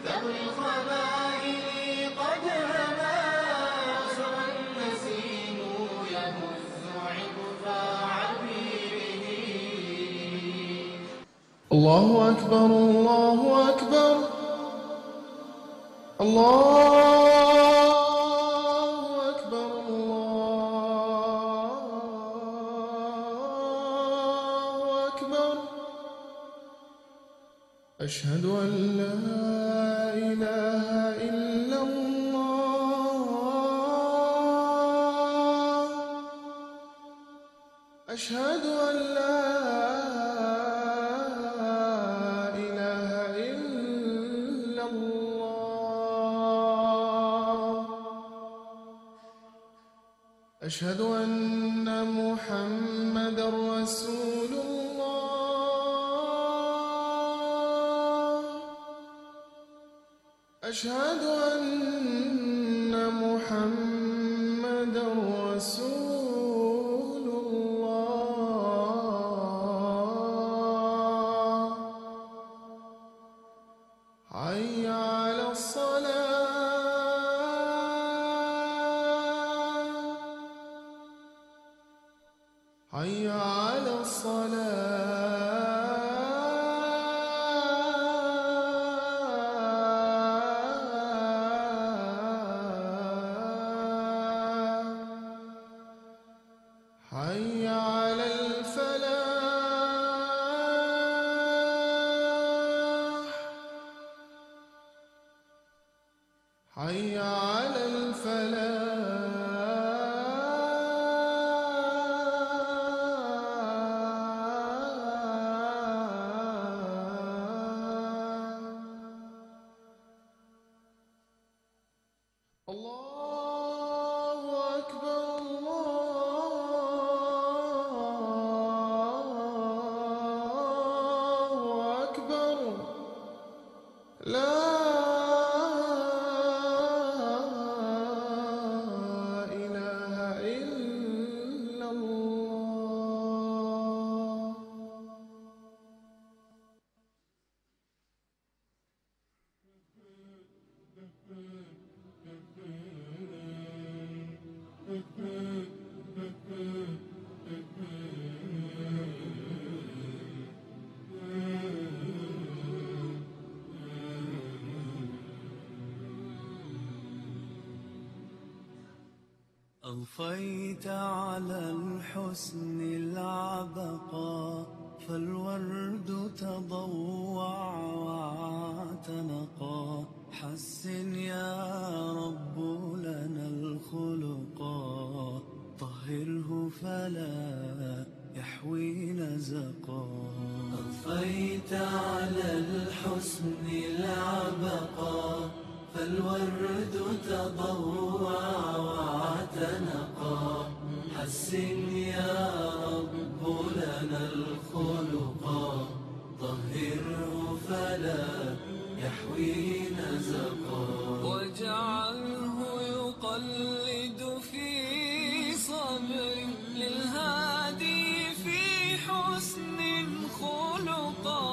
ذوي الخبائل قد هما سرى النسيم يهز عطف عبيره. الله أكبر الله أكبر الله أكبر الله أكبر. أشهد أن لا إله إلا الله. أشهد أن لا إله إلا الله. أشهد أن محمدًا رسول الله. أشهد أن محمدًا رسول الله. حي على الصلاة. حي على الصلاة. حي على الفلاح. حي على الفلاح. الله أكبر الله أكبر. لا إله إلا الله. أضفيت على الحسن العبقى فالورد تضوع واعتنقا. حسن يا رب لنا الخلقا طهره فلا يحوي نزقا. أضفيت على الحسن العبقا فالورد تضوع واعتنقا. حسن يا رب لنا الخلقا طهره فلا يحوي نزقا. واجعله يقلد في صبر للهادي في حسن خلقا.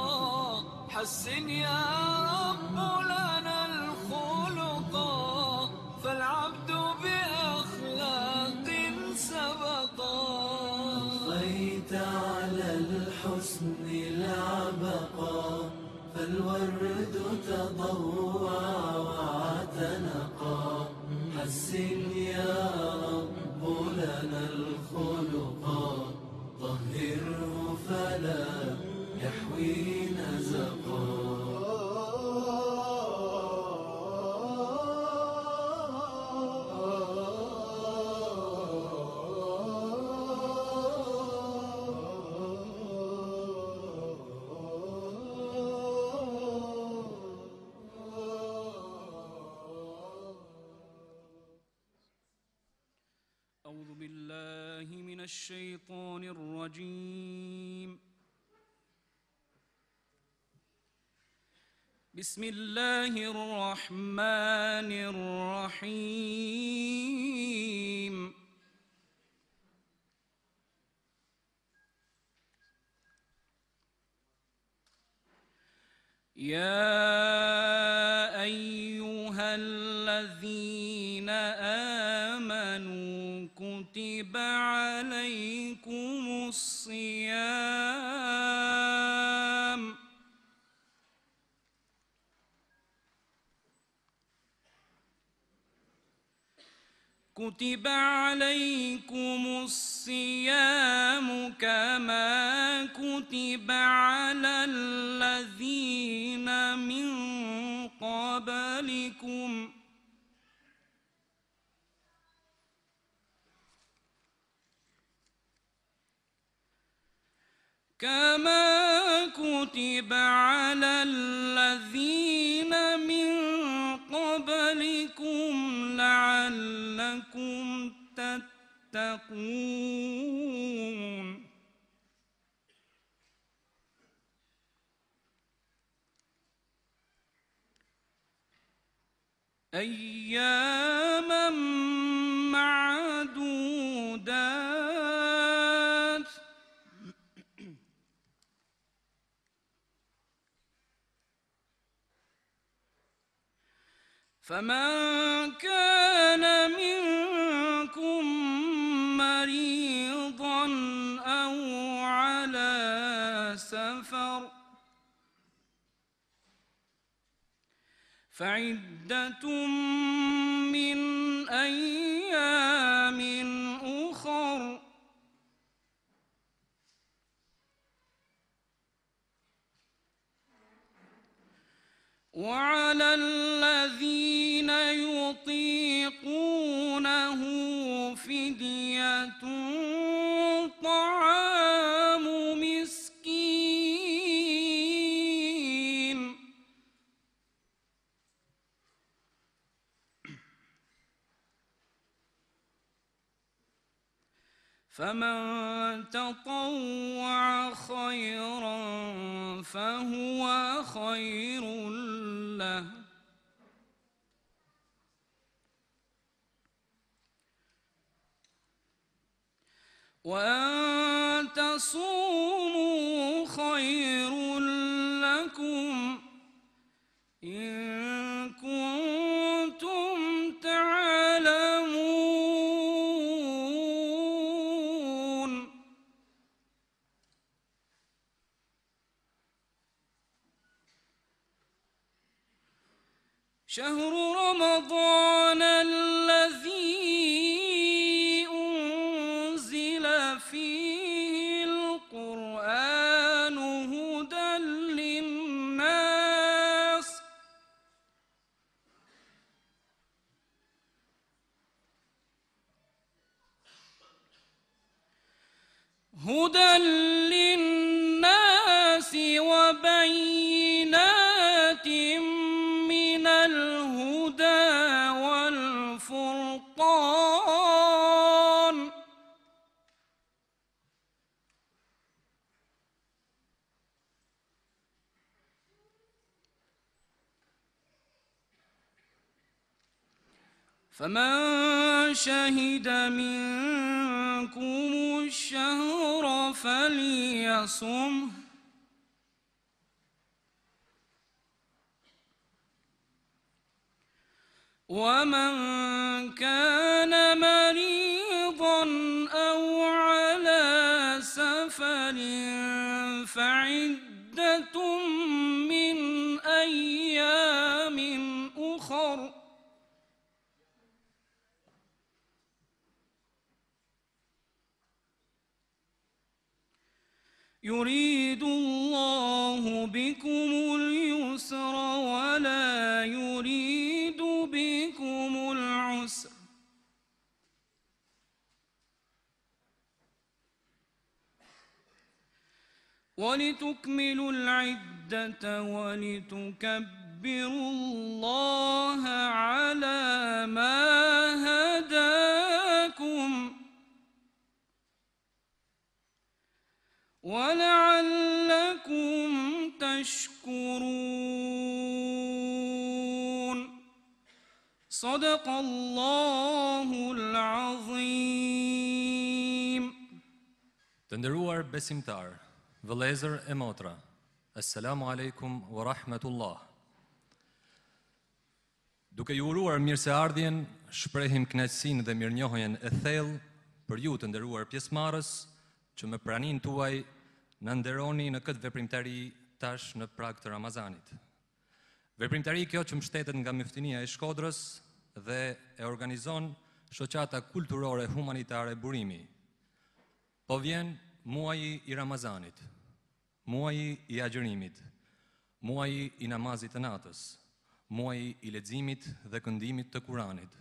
حسن يا رب لنا الخلقا فالعبد بأخلاق سبقا. أضفيت على الحسن العبقا فالورد تضوع واعتنقا. حسن يا رب لنا الخلقا طهره فلا يحوي نزقا. أعوذ بالله من الشيطان الرجيم. بسم الله الرحمن الرحيم. يا الذين آمنوا كتب عليكم الصيام كما كتب على الذين من قبلكم لعلكم تتقون أياما معدودات فمن كان منكم مريضا أو على سفر فعدة من أيام أخر وعلى الذين يطيقونه فدية طعام مسكين فمن تطوع خيرا فهو خير له وأن تصوموا خير لكم إن كنتم تعلمون شهر رمضان الذي أنزل فيه القرآن هدى للناس وبينات من الهدى والفرقان فمن شهد منكم الشهر فليصمه ومن كان مريضا أو على سفر فعدة من أيام أخر يريد الله بكم اليسر ولا يريد بكم العسر ولتكملوا العدة ولتكبروا الله على ما هداكم ولعلكم تشكرون صدق الله العظيم. Den de roer besimtar, vëllezër e motra, Assalamu alaikum wa rahmatullah. Duke ju uruar mirëseardhjen, shprehim kënaqësinë dhe mirënjohjen e thellë për ju të nderuar pjesëmarrës që me praninë tuaj na nderoni në këtë veprimtari tash në prag të Ramazanit. Veprimtari kjo që mbështetet nga Myftinia e Shkodrës dhe e organizon shoqata kulturore humanitare Burimi. Po vjen muaji i Ramazanit, muaji i agjërimit, muaji i namazit të natës, muaji i leximit dhe këndimit të Kuranit,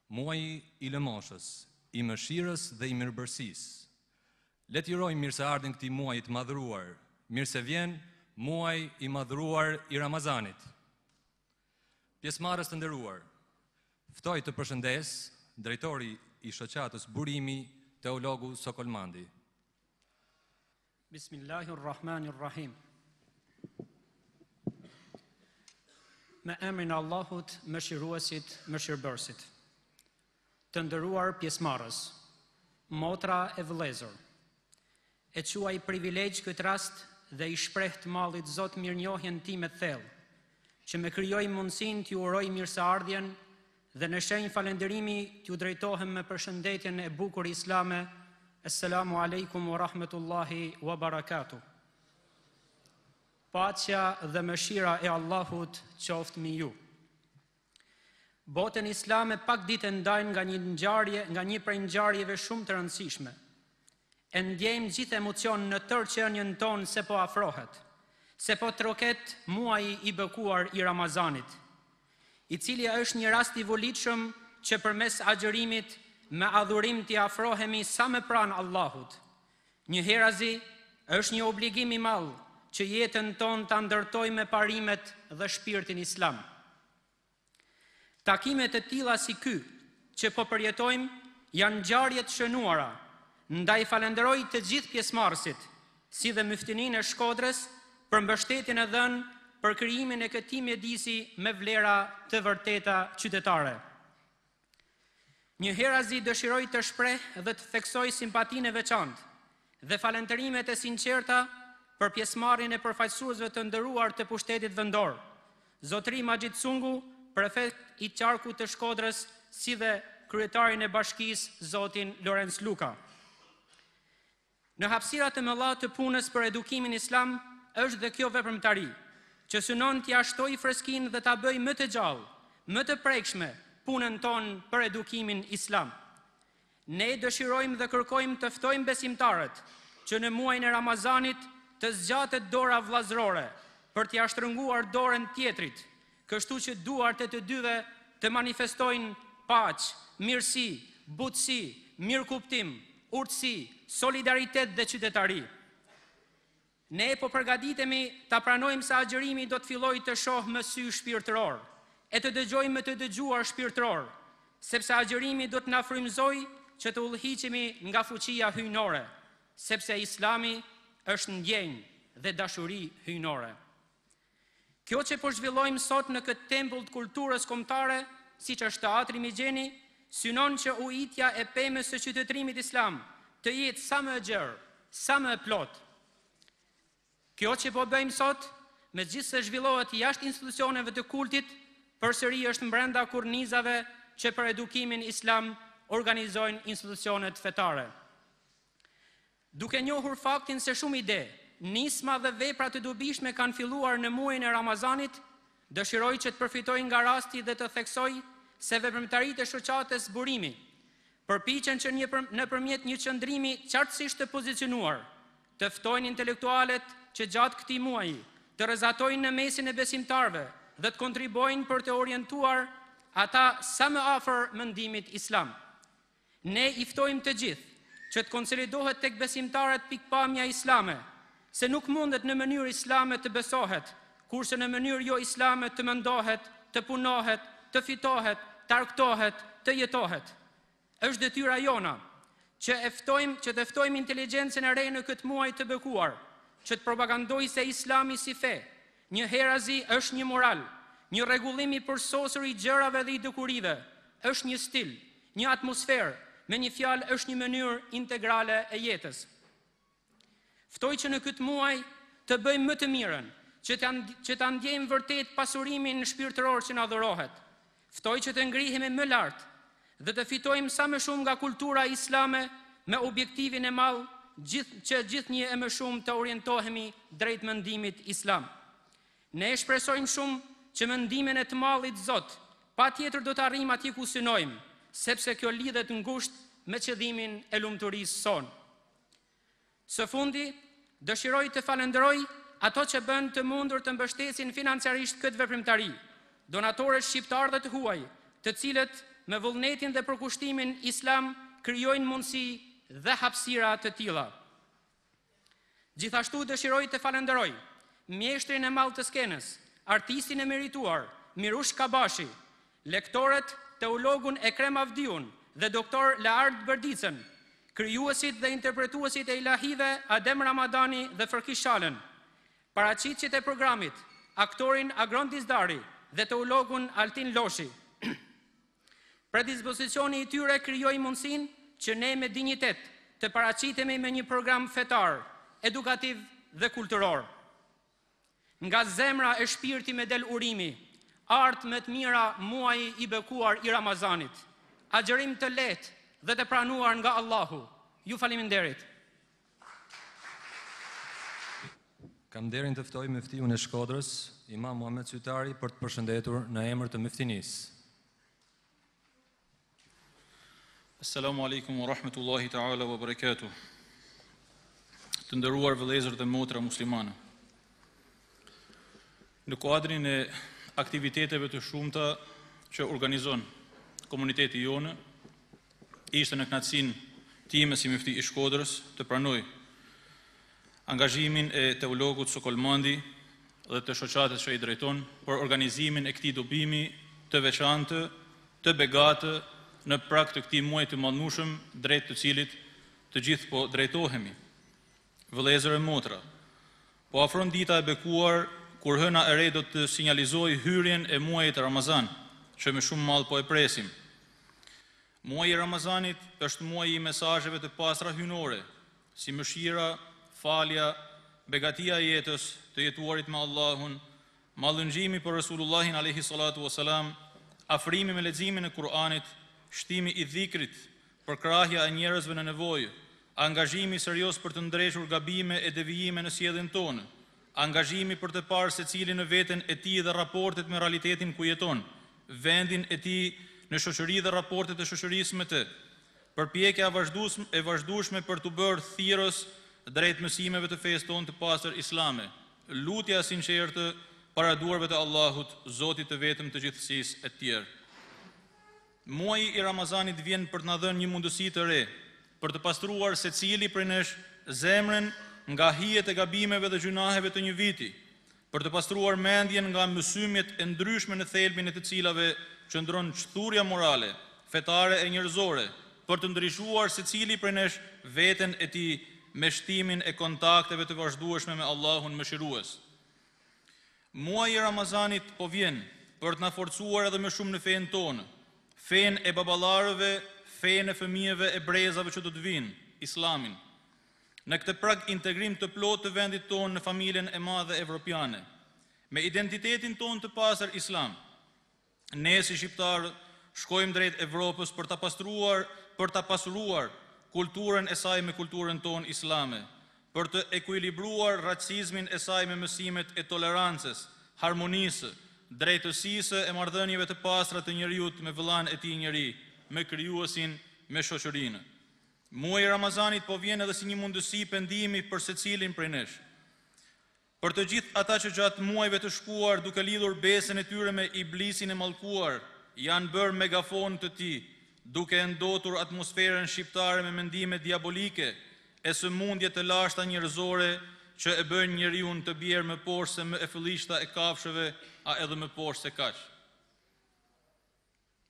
muaji i lëmoshës, i mëshirës dhe i mirëbërësisë. Le të urojmë mirëseardhjen këtij muaji të madhëruar. Mirë se vjen muaji i madhëruar i Ramazanit. Pjesëmarrës të nderuar, ftoj të përshëndes drejtori i shoqatës Burimi, teologu Sokol Mandi. Bismillahirrahmanirrahim. Me emrin e Allahut, mëshiruesit, mëshirbërësit. Të nderuar pjesëmarrës, motra e vëllezër, e quaj privilegj këtë rast dhe i shpreh të mallit Zot mirënjohjen time të thellë, që me krijoi mundësinë t'ju uroj mirëseardhjen dhe në shenjë falënderimi t'ju drejtohem me përshëndetjen e bukur islame. Assalamu alaikum wa rahmetullahi wa barakatuh. Paqja dhe mëshira e Allahut qoftë mbi ju. Botën islame pak ditë ndajnë nga një prej ngjarjeve shumë të rëndësishme. E ndjejmë gjithë emocion në tërë qenien tonë se po afrohet, se po troket muaji i bekuar i Ramazanit, i cili është një rast i volitshëm që përmes agjërimit me adhurim t'i afrohemi sa më pranë Allahut. Njëherazi është një obligim i madh që jetën tonë ta ndërtojmë me parimet dhe shpirtin islam. Takimet e tilla si ky që po përjetojmë janë ngjarje të shënuara, ndaj falenderoj të gjithë pjesëmarrësit, si dhe Myftininë e Shkodrës për mbështetjen e dhënë për krijimin e këtij mjedisi me vlera të vërteta qytetare. Njëherazi dëshiroj të shpreh dhe të theksoj simpatinë e veçantë dhe falënderimet e sinqerta për pjesëmarrjen e përfaqësuesve të nderuar të pushtetit vendor, Zotëri Majid Sungu, prefekt i qarkut të Shkodrës, si dhe kryetarin e bashkisë, Zotin Lorenz Luka. Në hapësirat e mëdha të punës për edukimin islam është dhe kjo veprimtari, që synon t'ia shtoj freskinë dhe ta bëj më të gjallë, më të prekshme punën tonë për edukimin islam. Ne dëshirojmë dhe kërkojmë të ftojmë besimtarët që në muajin e Ramazanit të zgjatet dora vllazërore për t'ia shtrënguar dorën tjetrit, kështu që duart e të dyve të manifestojnë paqë, mirësi, butësi, mirëkuptim, urtësi, solidaritet dhe qytetari. Ne po përgatitemi ta pranojmë se agjërimi do të fillojë të shohë me sy shpirtëror, e të dëgjojmë me të dëgjuar shpirtëror, sepse agjërimi do të na frymëzojë që të udhëhiqemi nga fuqia hyjnore, sepse Islami është ndjenjë dhe dashuri hyjnore. Kjo që po zhvillojmë sot në këtë tempull të kulturës kombëtare, siç është Teatri Migjeni, synon që ujitja e pemës së qytetërimit islam të jetë sa më e gjerë, sa më e plot. Kjo që po bëjmë sot, megjithëse zhvillohet jashtë institucioneve të kultit, përsëri është brenda kornizave që për edukimin islam organizojnë institucionet fetare. Duke njohur faktin se shumë ide, nisma dhe vepra të dobishme kanë filluar në muajin e Ramazanit, dëshiroj që të përfitoj nga rasti dhe të theksoj se veprimtaritë e shoqatës Burimi përpiqen që nëpërmjet një qëndrimi qartësisht të pozicionuar, të ftojnë intelektualet që gjatë këtij muaji të rrezatojnë në mesin e besimtarëve dhe të kontribojnë për të orientuar ata sa më afër mendimit islam. Ne i ftojmë të gjithë që të konsolidohet tek besimtarët pikpamja islame, se nuk mundet në mënyrë islame të besohet, kurse në mënyrë jo islame të mendohet, të punohet, të fitohet, të arktohet, të jetohet. Është detyra jona që të ftojmë inteligjencën e re në këtë muaj të bekuar, që të propagandojë se Islami si fe, një herazi është një moral, një rregullim i përsosur i gjërave dhe i dukurive, është një stil, një atmosferë, me një fjalë është një mënyrë integrale e jetës. Ftoj që në këtë muaj të bëjmë më të mirën, që ta ndjejmë vërtet pasurimin shpirtëror që na dhurohet, Ftoj që të ngrihemi më lart dhe të fitojmë sa më shumë nga kultura islame me objektivin e madh që gjithnjë e më shumë të orientohemi drejt mendimit islam. Ne e shpresojmë shumë që mendimin e të Mallit Zot patjetër do të arrijmë atje ku synojmë, sepse kjo lidhet ngushtë me qëllimin e lumturisë sonë. Së fundi, dëshiroj të falenderoj ato që bën të mundur të mbështesin financiarisht këtë veprimtari, donatorët shqiptar dhe të huaj, të cilët me vullnetin dhe përkushtimin islam krijojnë mundësi dhe hapësira të tilla. Gjithashtu dëshiroj të falenderoj mjeshtrin e madh të skenës, artistin e merituar Mirush Kabashi, lektorët teologun Ekrem Avdiun dhe doktor Laart Berdicën, krijuesit dhe interpretuesit e ilahive Adem Ramadani dhe Fërkish Shalën, paraqitësit e programit, aktorin Agron Dizdari dhe teologun Altin Loshi. Predispozicioni i tyre krijoi mundësinë që ne me dinjitet të paraqitemi me një program fetar, edukativ dhe kulturor. Nga zemra e shpirti me del urimi, art me të mira muaji i bekuar i Ramazanit, agjerim të lehtë dhe të pranuar nga Allahu. Ju faleminderit. Kam nderin të ftoj Muftiun e Shkodrës, Imam Muhamet Sytari, për të përshëndetur në emër të Muftinisë. Assalamu alaikum wa rahmetullahi ta'ala wa barakatuh. Të nderuar vëllezër dhe motra muslimane. Në kuadrin e aktiviteteve të shumta që organizon komuniteti jonë, ishte në kënaqësinë time si Mufti i Shkodrës të pranoj angazhimin e teologut Sokolmandi dhe të shoqatës që i drejton për organizimin e këtij dobimi të veçantë, të begatë në prag të këtij muaji të mallnueshëm, drejt të cilit të gjithë po drejtohemi. Vëllezër e motra, po afron dita e bekuar kur hëna e re do të sinjalizojë hyrjen e muajit të Ramazan, që me shumë mall po e presim. Muaji i Ramazanit është muaji i mesazheve të pastra hyjnore, si mëshira, falja, begatia e jetës, të jetuarit me Allahun, mallëngjimi për Resulullahin alayhi salatu wasalam, afrimi me leximin e Kur'anit, shtimi i dhikrit, përkrahja e njerëzve në nevojë, angazhimi serioz për të ndreshur gabime e devijime në sjelljen tonë, angazhimi për të parë secilin në veten e tij dhe raportet me realitetin ku jeton, vendin e tij në shoqëri dhe raportet e shoqërisë me të, përpjekja e vazhdueshme për të bërë thirrës drejt mësimeve të fesë tonë të pastër islame, lutja sinqertë para duarve të Allahut, Zotit të vetëm të gjithësisë e tjerë. Muaji i Ramazanit vjen për të na dhënë një mundësi të re, për të pastruar secili prej nesh zemrën nga hijet e gabimeve dhe gjunaheve të një viti, për të pastruar mendjen nga mësymjet e ndryshme në thelbin e të cilave qëndron çthurja morale, fetare e njerëzore, për të ndryshuar secili prej nesh veten e tij me shtimin e kontakteve të vazhdueshme me Allahun mëshirues. Muaji i Ramazanit po vjen për të na forcuar edhe më shumë në fenë tonë, fenë e baballarëve, fenë e fëmijëve e brezave që do të vinë, Islamin. Në këtë prag integrim të plotë të vendit tonë në familjen e madhe evropiane, me identitetin tonë të pastër Islam, ne si shqiptarë shkojmë drejt Evropës për ta pasuruar kulturën e saj me kulturën tonë islame, për të ekuilibruar racizmin e saj me mësimet e tolerancës, harmonisë, drejtësisë e marrëdhënieve të pastra të njeriut me vëllain e tij njeri, me krijuesin, me shoqërinë. Muaji i Ramazanit po vjen edhe si një mundësi pendimi për secilin prej nesh. Për të gjithë ata që gjatë muajve të shkuar, duke lidhur besën e tyre me iblisin e mallkuar, janë bërë megafon të tij, duke ndotur atmosferën shqiptare me mendime diabolike e sëmundje të lashta njerëzore që e bën njeriu të bjerë më poshtë se më e fëllishta e kafshëve, a edhe më poshtë se kaq.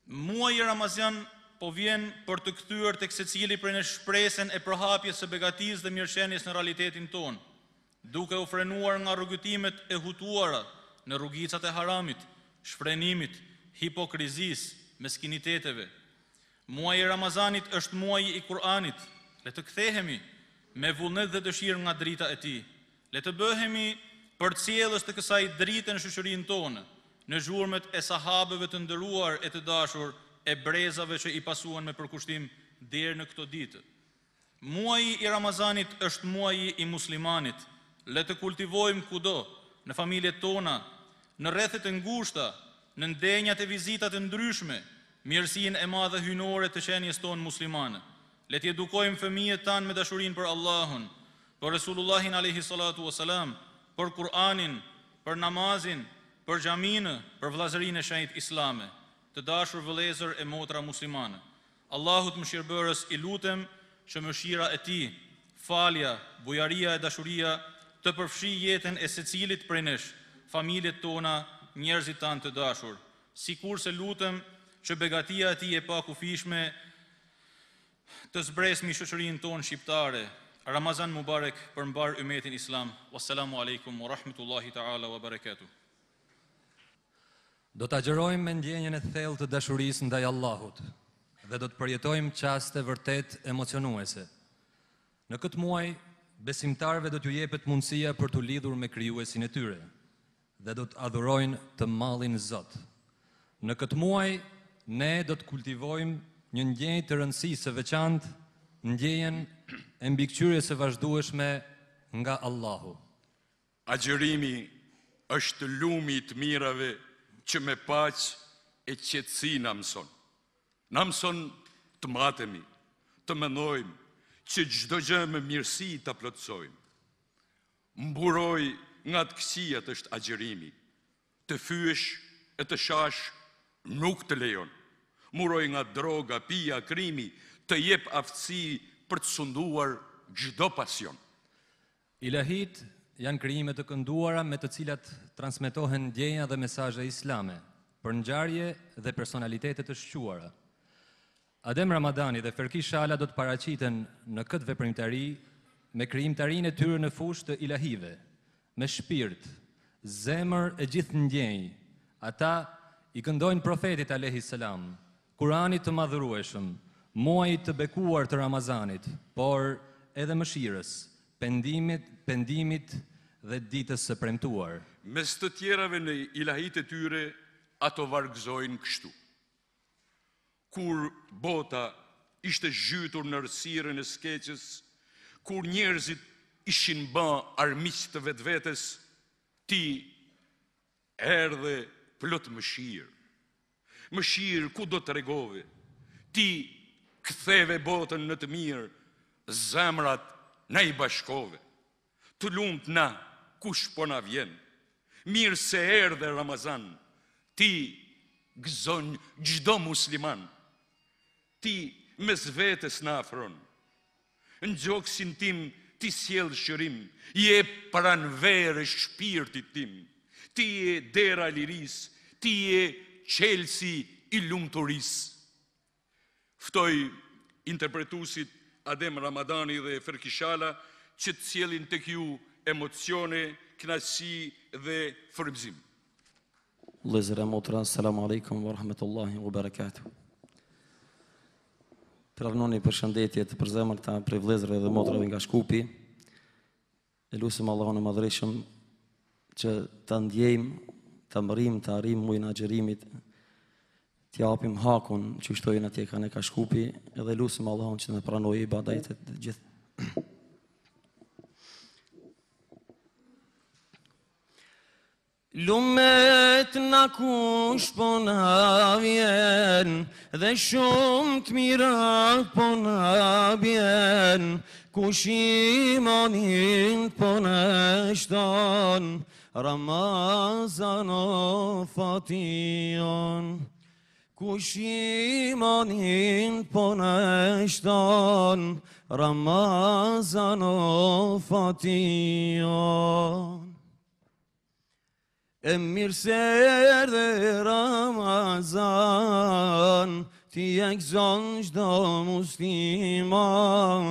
Muaji i Ramazan po vjen për të kthyer tek secili prej nesh shpresën e përhapjes së begatisë dhe mirëqenies në realitetin tonë, duke u frenuar nga rrugëtimet e hutuara në rrugicat e haramit, shfrenimit, hipokrizisë, meskiniteteve. Muaji i Ramazanit është muaji i Kur'anit. Le të kthehemi me vullnet dhe dëshirë nga drita e tij. Le të bëhemi përcjellës të kësaj drite në shoqërinë tonë. në zhurmet e sahabeve të nderuar e të dashur e brezave që i pasuan me përkushtim deri në këto ditë. Muaji i Ramazanit është muaji i muslimanit. Le të kultivojmë kudo, në familjet tona, në rrethet e ngushta, në ndenjat e vizitat e ndryshme, mirësinë e madhe hyjnore të qenies tonë muslimane. Le të edukojmë fëmijët tanë me dashurinë për Allahun, për Resulullahin alayhi salatu wasalam, për Kur'anin, për namazin, për xhaminë, për vëllazërinë e shenjtë islame. Të dashur vëllezër e motra muslimane, Allahut mëshirbërës i lutem që mëshira e tij, falja, bujaria e dashuria të përfshijë jetën e secilit prej nesh, familjet tona, njerëzit tanë të dashur. Sikurse lutem që begatia e tij e pakufishme të zbresmi shoqërinë tonë shqiptare. Ramazan Mubarek për mbar ummetin islam. Wassalamu alaikum wa rahmatullahi ta'ala wa barakatuh. Do të agjerojmë me ndjenjën e thellë të dashurisë ndaj Allahut dhe do të përjetojmë çaste vërtet emocionuese. Në këtë muaj, besimtarëve do t'ju jepet mundësia për t'u lidhur me krijuesin e tyre dhe do të adhurojnë të mallin Zot. Në këtë muaj, ne do të kultivojmë një ndjenjë të rëndësisë së veçantë, ndjenjën e mbikëqyrjes së vazhdueshme nga Allahu. Agjerimi është lumi i të mirave që me paqë e qetësi na mëson. Na mëson të matemi, të mendojmë, që çdo gjë me mirësi ta plotësojmë. Mburoj nga të këqijat është agjerimi. Të fyesh e të shash nuk të lejon. Muroj nga droga, pija, krimi, të jep aftësi për të sunduar çdo pasion. Ilahit janë krijime të kënduara me të cilat transmetohen ndjenja dhe mesazhe islame, për ngjarje dhe personalitete të shquara. Adem Ramadani dhe Ferki Shala do të paraqiten në këtë veprimtari me krijimtarinë e tyre në fushë të ilahive, me shpirt, zemër e gjithë ndjenjë. Ata i këndojnë profetit alayhi salam, Kuranit të madhërueshëm, muajit të bekuar të Ramazanit, por edhe mëshirës, pendimit dhe ditës së premtuar. Mes të tjerave në ilahit e tyre, ato vargëzojnë kështu. Kur bota ishte zhytur në errësirën e skeqës, kur njerëzit ishin bë armiq të vetvetes, ti erdhe plot mëshirë. Mëshirë ku do të tregove, ti ktheve botën në të mirë, zemrat na i bashkove. Të lumt na, kush po na vjen, mirë se erdhe Ramazan, ti gëzon çdo musliman, ti mes vetes na afron, në gjoksin tim ti sjell shërim, je pranverë shpirtit tim, ti je dera liris, ti je qelsi i lumturisë. Ftoj interpretuesit Adem Ramadani dhe Ferki Shala që të sjellin tek ju emocione, kënaqësi dhe frymëzim. Vëllezër e motra, selam aleikum wa rahmetullahi wa barakatuh. Pranoni përshëndetje të përzemërta prej vëllezërve dhe motrave nga Shkupi. E lutem Allahun e Madhërisëm që ta ndjejmë, ta mbërrim, ta arrijmë muajin e agjerimit, t'japim hakun që shtojnë atje kanë ka Shkupi, edhe lutem Allahun që të pranojë ibadetet të gjithë. Lumet na kush po na vjen, dhe shumë të mira po na bjen, kush imanin po na shton, Ramazan o fation. Kush imanin po na shton, Ramazan o fation. E mirë se erdhe Ramazan, ti e gëzon çdo musliman,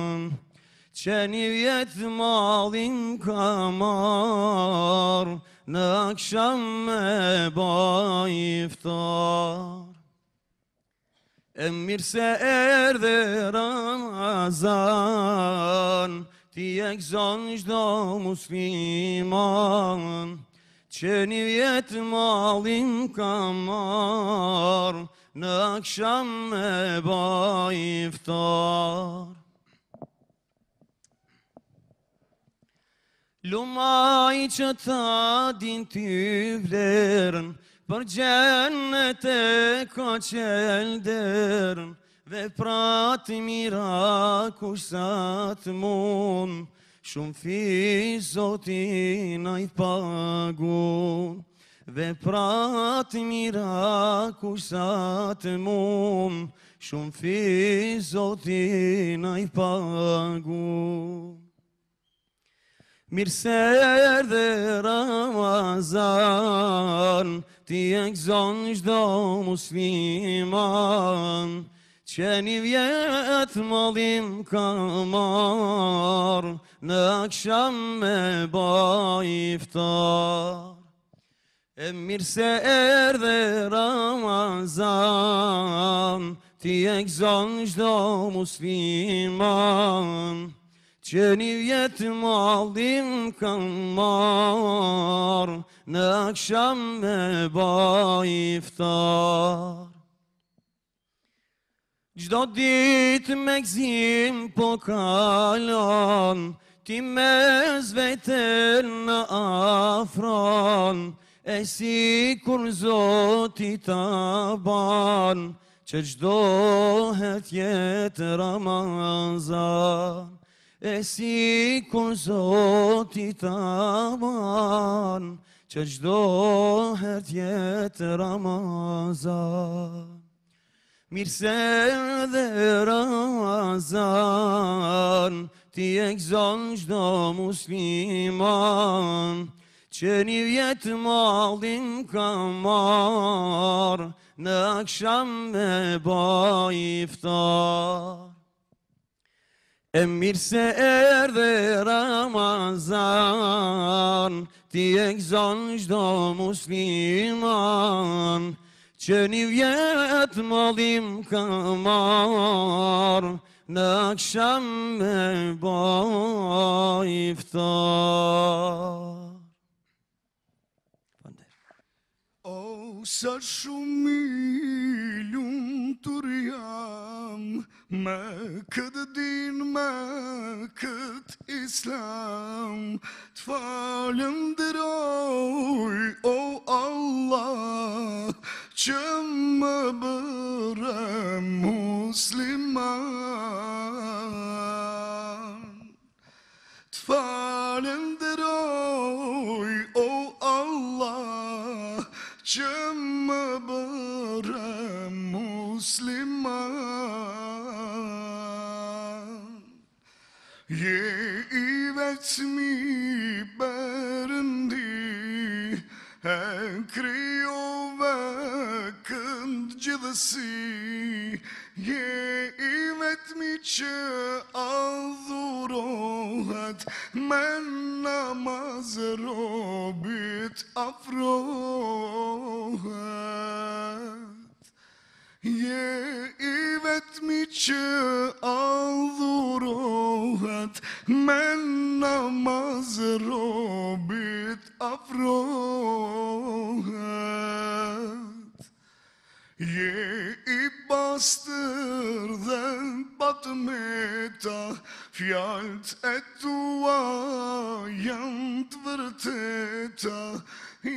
që një vjetë mallin ka marr, në akşam me baj iftar. E mirë se erdhe Ramazan, ti e gëzon çdo musliman, që një vjetë malin ka marë, në aksham me baj iftar. Lumaj që ta din ty vlerën, për gjennet e ka qelderën, veprat mira kusat mund, shumë fi Zotin a i pagun. Veprat mira kusat mund, shumë fi Zotin a i pagun. Mirë se erdhe Ramazan, ti e gëzon çdo musliman, që një vjetë mallim ka marë, në aksham me baj iftar. E mirë se erdhe Ramazan, ti e gëzon çdo musliman, që një vjetë mallim ka marë, në aksham me baj iftar. Gjdo ditë me gzim po kalon, ti me zveten në afron, e si kur Zoti ta ban, që gjdo het jetë Ramazan. E si kur Zoti ta ban, që gjdo het jetë Ramazan. Mirë se dhe Ramazan, ti e gëzon çdo musliman, që një vjetë mallim ka marë, në aksham me baj iftar. E mirë se erdhe Ramazan, ti e gëzon çdo musliman, që një vjetë mallim ka marë, në aksham me baj iftar. O, sa shumë i lumtur jam, me këtë din, me këtë islam, të falenderoj, o Allah, që më bëre musliman. Të falenderoj, o Allah, që më bëre musliman. Je i vetmi Perëndi, e krijove kënd gjithësi, je i vetmi që adhurohet, me namaz robit afrohet. Je i vetmi që adhurohet, me namaz robit afrohet. Je i pastër dhe patmeta, fjalt e tua janë të vërteta, i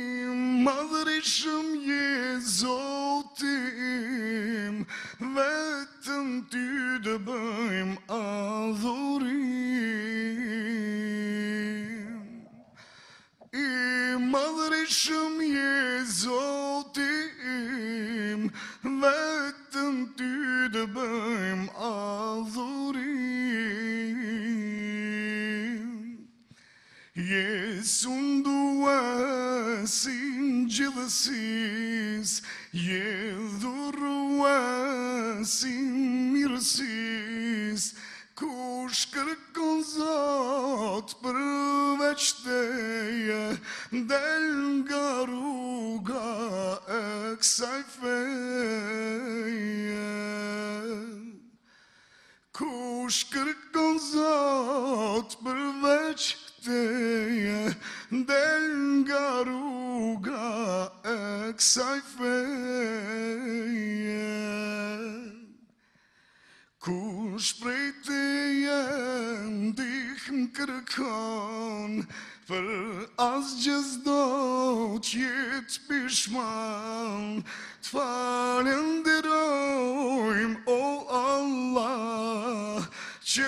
madhërishëm je Zoti im, vetëm ty dë bëjmë adhurim. I madhërishëm je Zoti im, vetëm ty dë bëjmë adhurim. Jesu nduesin gjithësis, je dhuruesin mirësis, kush kërkon Zot përveç teje, del nga rruga e kësaj feje. Kush kërkon Zot përveç teje, del nga rruga kësaj feje. Kush prej teje ndihmë kërkon, për asgjë s'do t'jetë pishman, t'falenderojmë o Allah, që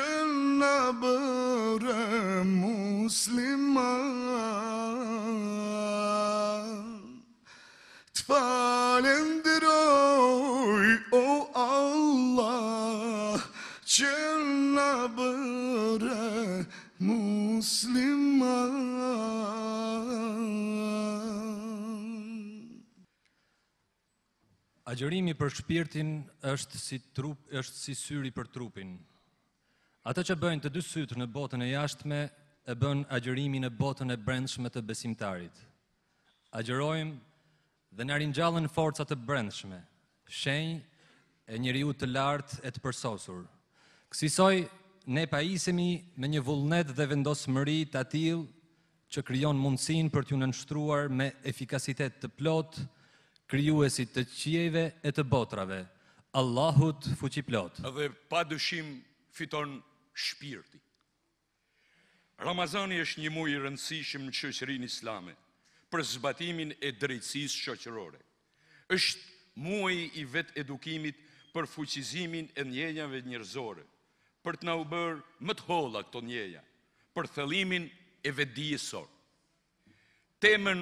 na bëre musliman. T'falenderoj o Allah, që na bëre musliman. Agjërimi për shpirtin është si syri për trupin. Ata që bëjnë të dy sytë në botën e jashtme, e bën agjërimin në botën e brendshme të besimtarit. Agjërojmë dhe na ringjallën forcat të brendshme, shenjë e njeriu të lartë e të përsosur. Kësaj ne pajisemi me një vullnet dhe vendosmëri të atill që krijon mundësinë për t'ju nënshtruar me efikasitet të plot krijuesit të qiejve e të botrave, Allahut fuqiplot. Dhe pa dyshim fiton shpirti. Ramazani është një muaj i rëndësishëm në shoqërinë islame për zbatimin e drejtësisë shoqërore. Është muaji i vet edukimit për fuqizimin e ndjenjave njerëzore, për të na u bërë më të holla këto ndjenja, për thellimin e vetdijes sot. Temën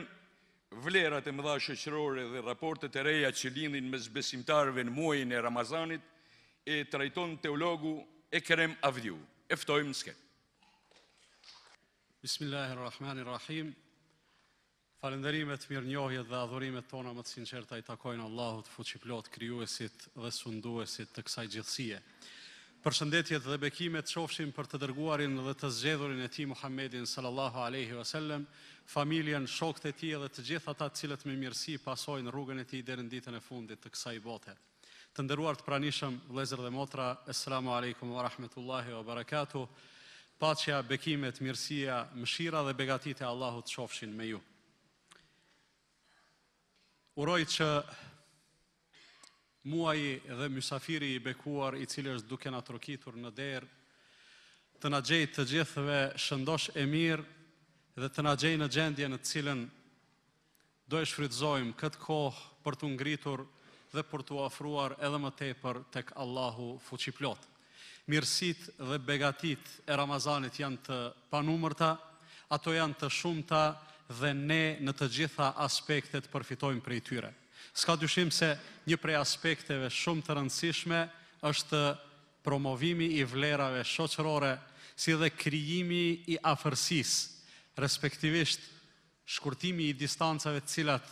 vlerat e mëdha shoqërore dhe raportet e reja që lindhin mes besimtarëve në muajin e Ramazanit e trajton teologu Ekrem Avdiu. E ftojmë në skenë. Bismillahirrahmanirrahim. Falënderimet, mirënjohjet dhe adhurimet tona më të sinqerta i takojnë Allahut fuqiplot, krijuesit dhe sunduesit të kësaj gjithësie. Përshëndetjet dhe bekimet qofshin për të dërguarin dhe të zgjedhurin e tij Muhammedin sallallahu alaihi wasallam, familjen, shokët e tij dhe të gjithë ata të cilët me mirësi pasojnë rrugën e tij deri në ditën e fundit të kësaj bote. Të nderuar të pranishëm, vëllezër dhe motra, assalamu alaikum wa rahmetullahi wa barakatuh. Paqja, bekimet, mirësia, mëshira dhe begatitë e Allahut qofshin me ju. Uroj që muaji dhe mysafiri i bekuar i cili është duke na trokitur në derë, të na gjejë të gjithëve shëndosh e mirë dhe të na gjejë në gjendje në të cilën do e shfrytëzojmë këtë kohë për të ngritur dhe për të ofruar edhe më tepër tek Allahu fuqiplot. Mirësitë dhe begatitë e Ramazanit janë të panumërta, ato janë të shumta dhe ne në të gjitha aspektet përfitojmë prej tyre. S'ka dyshim se një prej aspekteve shumë të rëndësishme është promovimi i vlerave shoqërore, si dhe krijimi i afërsisë, respektivisht shkurtimi i distancave të cilat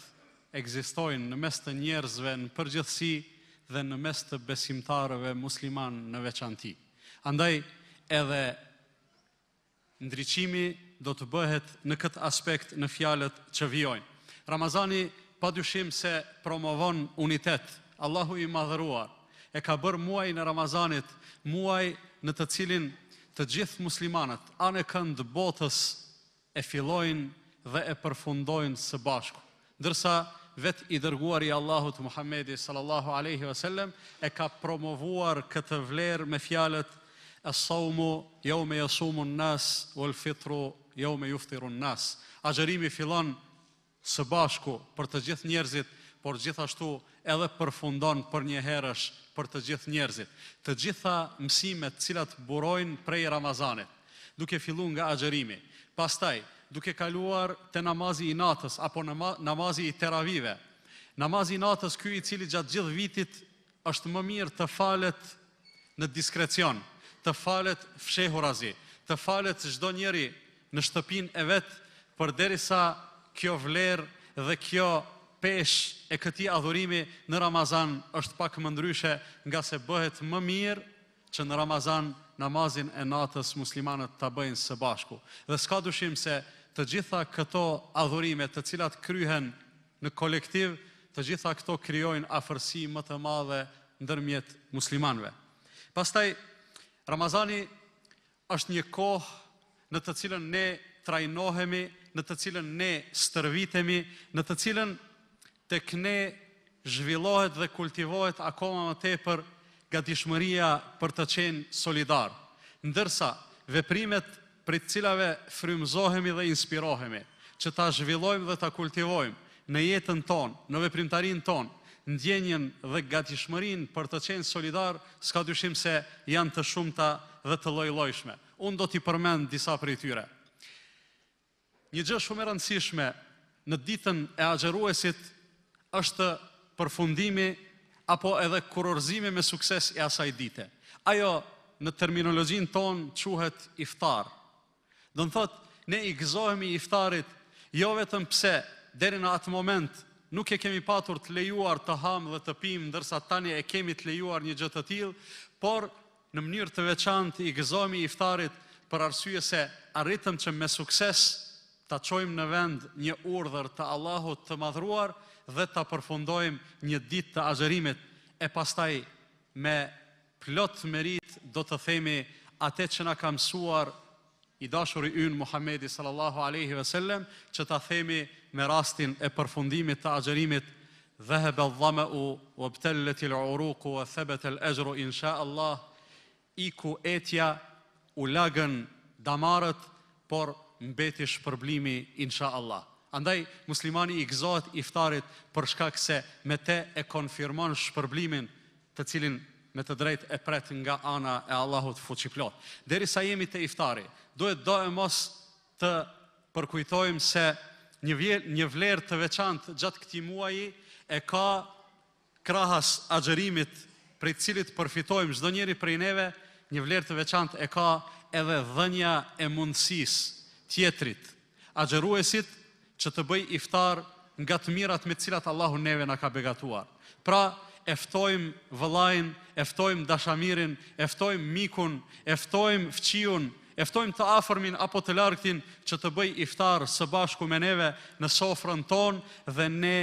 ekzistojnë në mes të njerëzve në përgjithësi dhe në mes të besimtarëve musliman në veçanti. Andaj edhe ndriçimi do të bëhet në këtë aspekt në fjalët që vijojnë. Ramazani padyshim se promovon unitet. Allahu i madhëruar e ka bërë muajin e Ramazanit muaj në të cilin të gjithë muslimanët anë kënd botës e fillojnë dhe e përfundojnë së bashku. Ndërsa vetë i dërguari i Allahut Muhammedi sallallahu alaihi wasallam e ka promovuar këtë vlerë me fjalët as-sawmu yawma yasumu an-nas wal fitru yawma yuftiru an-nas. Agjërimi fillon së bashku për të gjithë njerëzit, por gjithashtu edhe përfundon për një herësh për të gjithë njerëzit. Të gjitha mësimet cilat burojnë prej Ramazanit, duke filluar nga agjërimi, pastaj duke kaluar te namazi i natës apo namazi i teravive. Namazi i natës ky i cili gjatë gjithë vitit është më mirë të falet në diskrecion, të falet fshehurazi, të falet çdo njeri në shtëpinë e vet, përderisa kjo vlerë dhe kjo pesh e këtij adhurimi në Ramazan është pak më ndryshe, nga se bëhet më mirë që në Ramazan namazin e natës muslimanët ta bëjnë së bashku. Dhe s'ka dyshim se të gjitha këto adhurime të cilat kryhen në kolektiv, të gjitha këto krijojnë afërsi më të madhe ndërmjet muslimanëve. Pastaj Ramazani është një kohë në të cilën ne trajnohemi, në të cilën ne stërvitemi, në të cilën tek ne zhvillohet dhe kultivohet akoma më tepër gatishmëria për të qenë solidar, ndërsa veprimet për të cilave frymëzohemi dhe inspirohemi, që ta zhvillojmë dhe ta kultivojmë në jetën tonë, në veprimtarinë tonë, ndjenjen dhe gatishmërinë për të qenë solidar, s'ka dyshim se janë të shumta dhe të lloj-llojshme. Unë do t'i përmend disa prej tyre. Një gjë shumë e rëndësishme në ditën e agjëruesit është përfundimi apo edhe kurorzimi me sukses e asaj dite. Ajo në terminologjinë tonë quhet iftar. Do të thotë, ne i gëzohemi iftarit jo vetëm pse deri në atë moment nuk e kemi patur të lejuar të hamë dhe të pimë, ndërsa tani e kemi të lejuar një gjë të tillë, por në mënyrë të veçantë i gëzohemi iftarit për arsye se arritëm që me sukses ta çojmë në vend një urdhër të Allahut të madhruar dhe ta përfundojmë një ditë të agjërimit, e pastaj me plot merit do të themi atë që na ka mësuar i dashuri ynë Muhamedi sallallahu alaihi wasallam, që ta themi me rastin e përfundimit të agjërimit: dhahaba adh-dhama'u wabtallat al-'uruqu wa thabata al-ajru insha Allah. Iku etja, u lagën damarët, por mbeti shpërblimi insha Allah. Andaj muslimani i gëzohet iftarit për shkak se me te e konfirmon shpërblimin të cilin me të drejt e pret nga ana e Allahut fuqiplot. Derisa jemi te iftari, duhet do e mos të përkujtojmë se një vlerë të veçantë gjatë këtij muaji e ka krahas agjërimit prej cilit përfitojmë çdo njeri prej neve, një vlerë të veçantë e ka edhe dhënia e mundësisë tjetrit, agjëruesit, që të bëj iftar nga të mirat me cilat Allahu neve na ka begatuar. Pra, eftojmë vëllain, eftojmë dashamirin, eftojmë mikun, eftojmë fqiun, eftojmë të afërmin apo të largtin që të bëj iftar së bashku me neve në sofrën tonë, dhe ne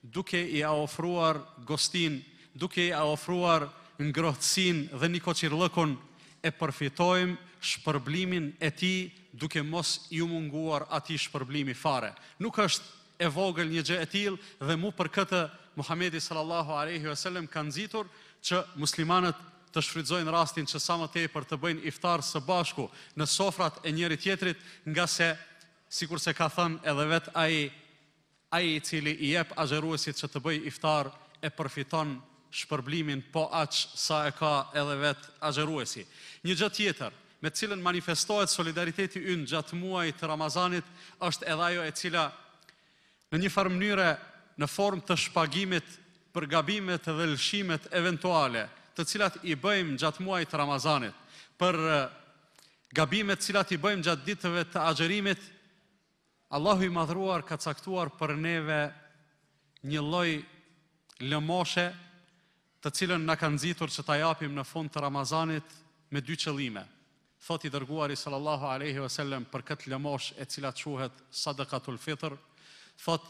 duke i ofruar gostin, duke i ofruar ngrohtësinë dhe nikoqirllëkun, e përfitojmë shpërblimin e tij duke mos ju munguar atij shpërblimi fare. Nuk është e vogël një gjë e tillë, dhe mu për këtë Muhamedi sallallahu alaihi wasallam ka nxitur që muslimanët të shfrytëzojnë rastin që sa më tepër të bëjnë iftar së bashku në sofrat e njëri tjetrit, nga se, sikur se ka thënë edhe vet ai i cili i jep agjëruesit që të bëj iftar e përfiton shpërblimin po aq sa e ka edhe vet agjëruesi. Një gjë tjetër me cilën manifestohet solidariteti ynë gjatë muajit të Ramazanit është edhe ajo e cila në një farë mënyre, në formë të shpagimit për gabimet dhe lëshimet eventuale të cilat i bëjmë gjatë muajit të Ramazanit, për gabimet cilat i bëjmë gjatë ditëve të agjërimit, Allahu i madhruar ka caktuar për neve një lloj lëmoshe të cilën na ka nxitur që ta japim në fund të Ramazanit me dy qëllime. Thot i dërguari sallallahu alaihi wasallam për këtë lëmosh e cila quhet sadaqatul fitr, thot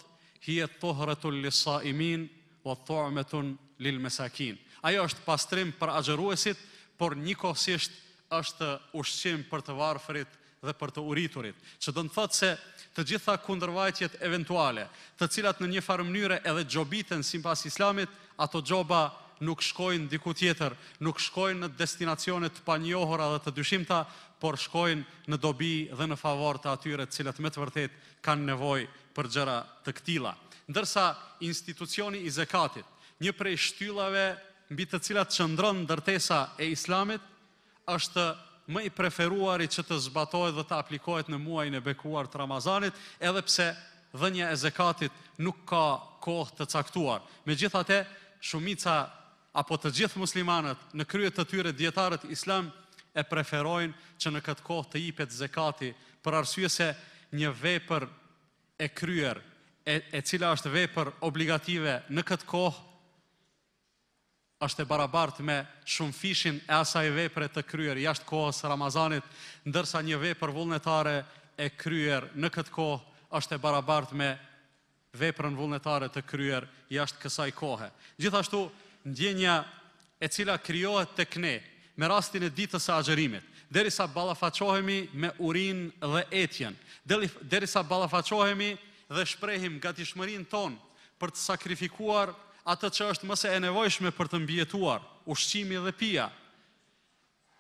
hiya tuhratul lis-saimin wa tu'matun lil-masakin. Ajo është pastrim për agjëruesit, por njëkohësisht është ushqim për të varfërit dhe për të uriturit, që do të thotë se të gjitha kundërvajtjet eventuale, të cilat në një farë mënyre edhe gjobiten sipas Islamit, ato gjoba nuk shkojnë diku tjetër, nuk shkojnë në destinacione të panjohura dhe të dyshimta, por shkojnë në dobi dhe në favor të atyre të cilët me të vërtet kanë nevojë për gjëra të këtilla. Ndërsa institucioni i zakatit, një prej shtyllave mbi të cilat qëndron ndërtesa e Islamit, është më i preferuari që të zbatohet dhe të aplikohet në muajin e bekuar të Ramazanit, edhe pse dhënia e zakatit nuk ka kohë të caktuar. Megjithatë, shumica apo të gjithë muslimanët në krye të tyre dietarët islam e preferojnë që në këtë kohë të jepet zakati, për arsye se një vepër e kryer, e cila është vepër obligative në këtë kohë, është e barabartë me shumëfishin e asaj vepre të kryer jashtë kohës së Ramazanit, ndërsa një vepër vullnetare e kryer në këtë kohë është e barabartë me veprën vullnetare të kryer jashtë kësaj kohe. Gjithashtu, ndjenja e cila krijohet tek ne me rastin e ditës së agjërimit, derisa ballafaqohemi me urinë dhe etjen, derisa ballafaqohemi dhe shprehim gatishmërinë tonë për të sakrifikuar atë që është mëse e nevojshme për të mbijetuar, ushqimi dhe pija.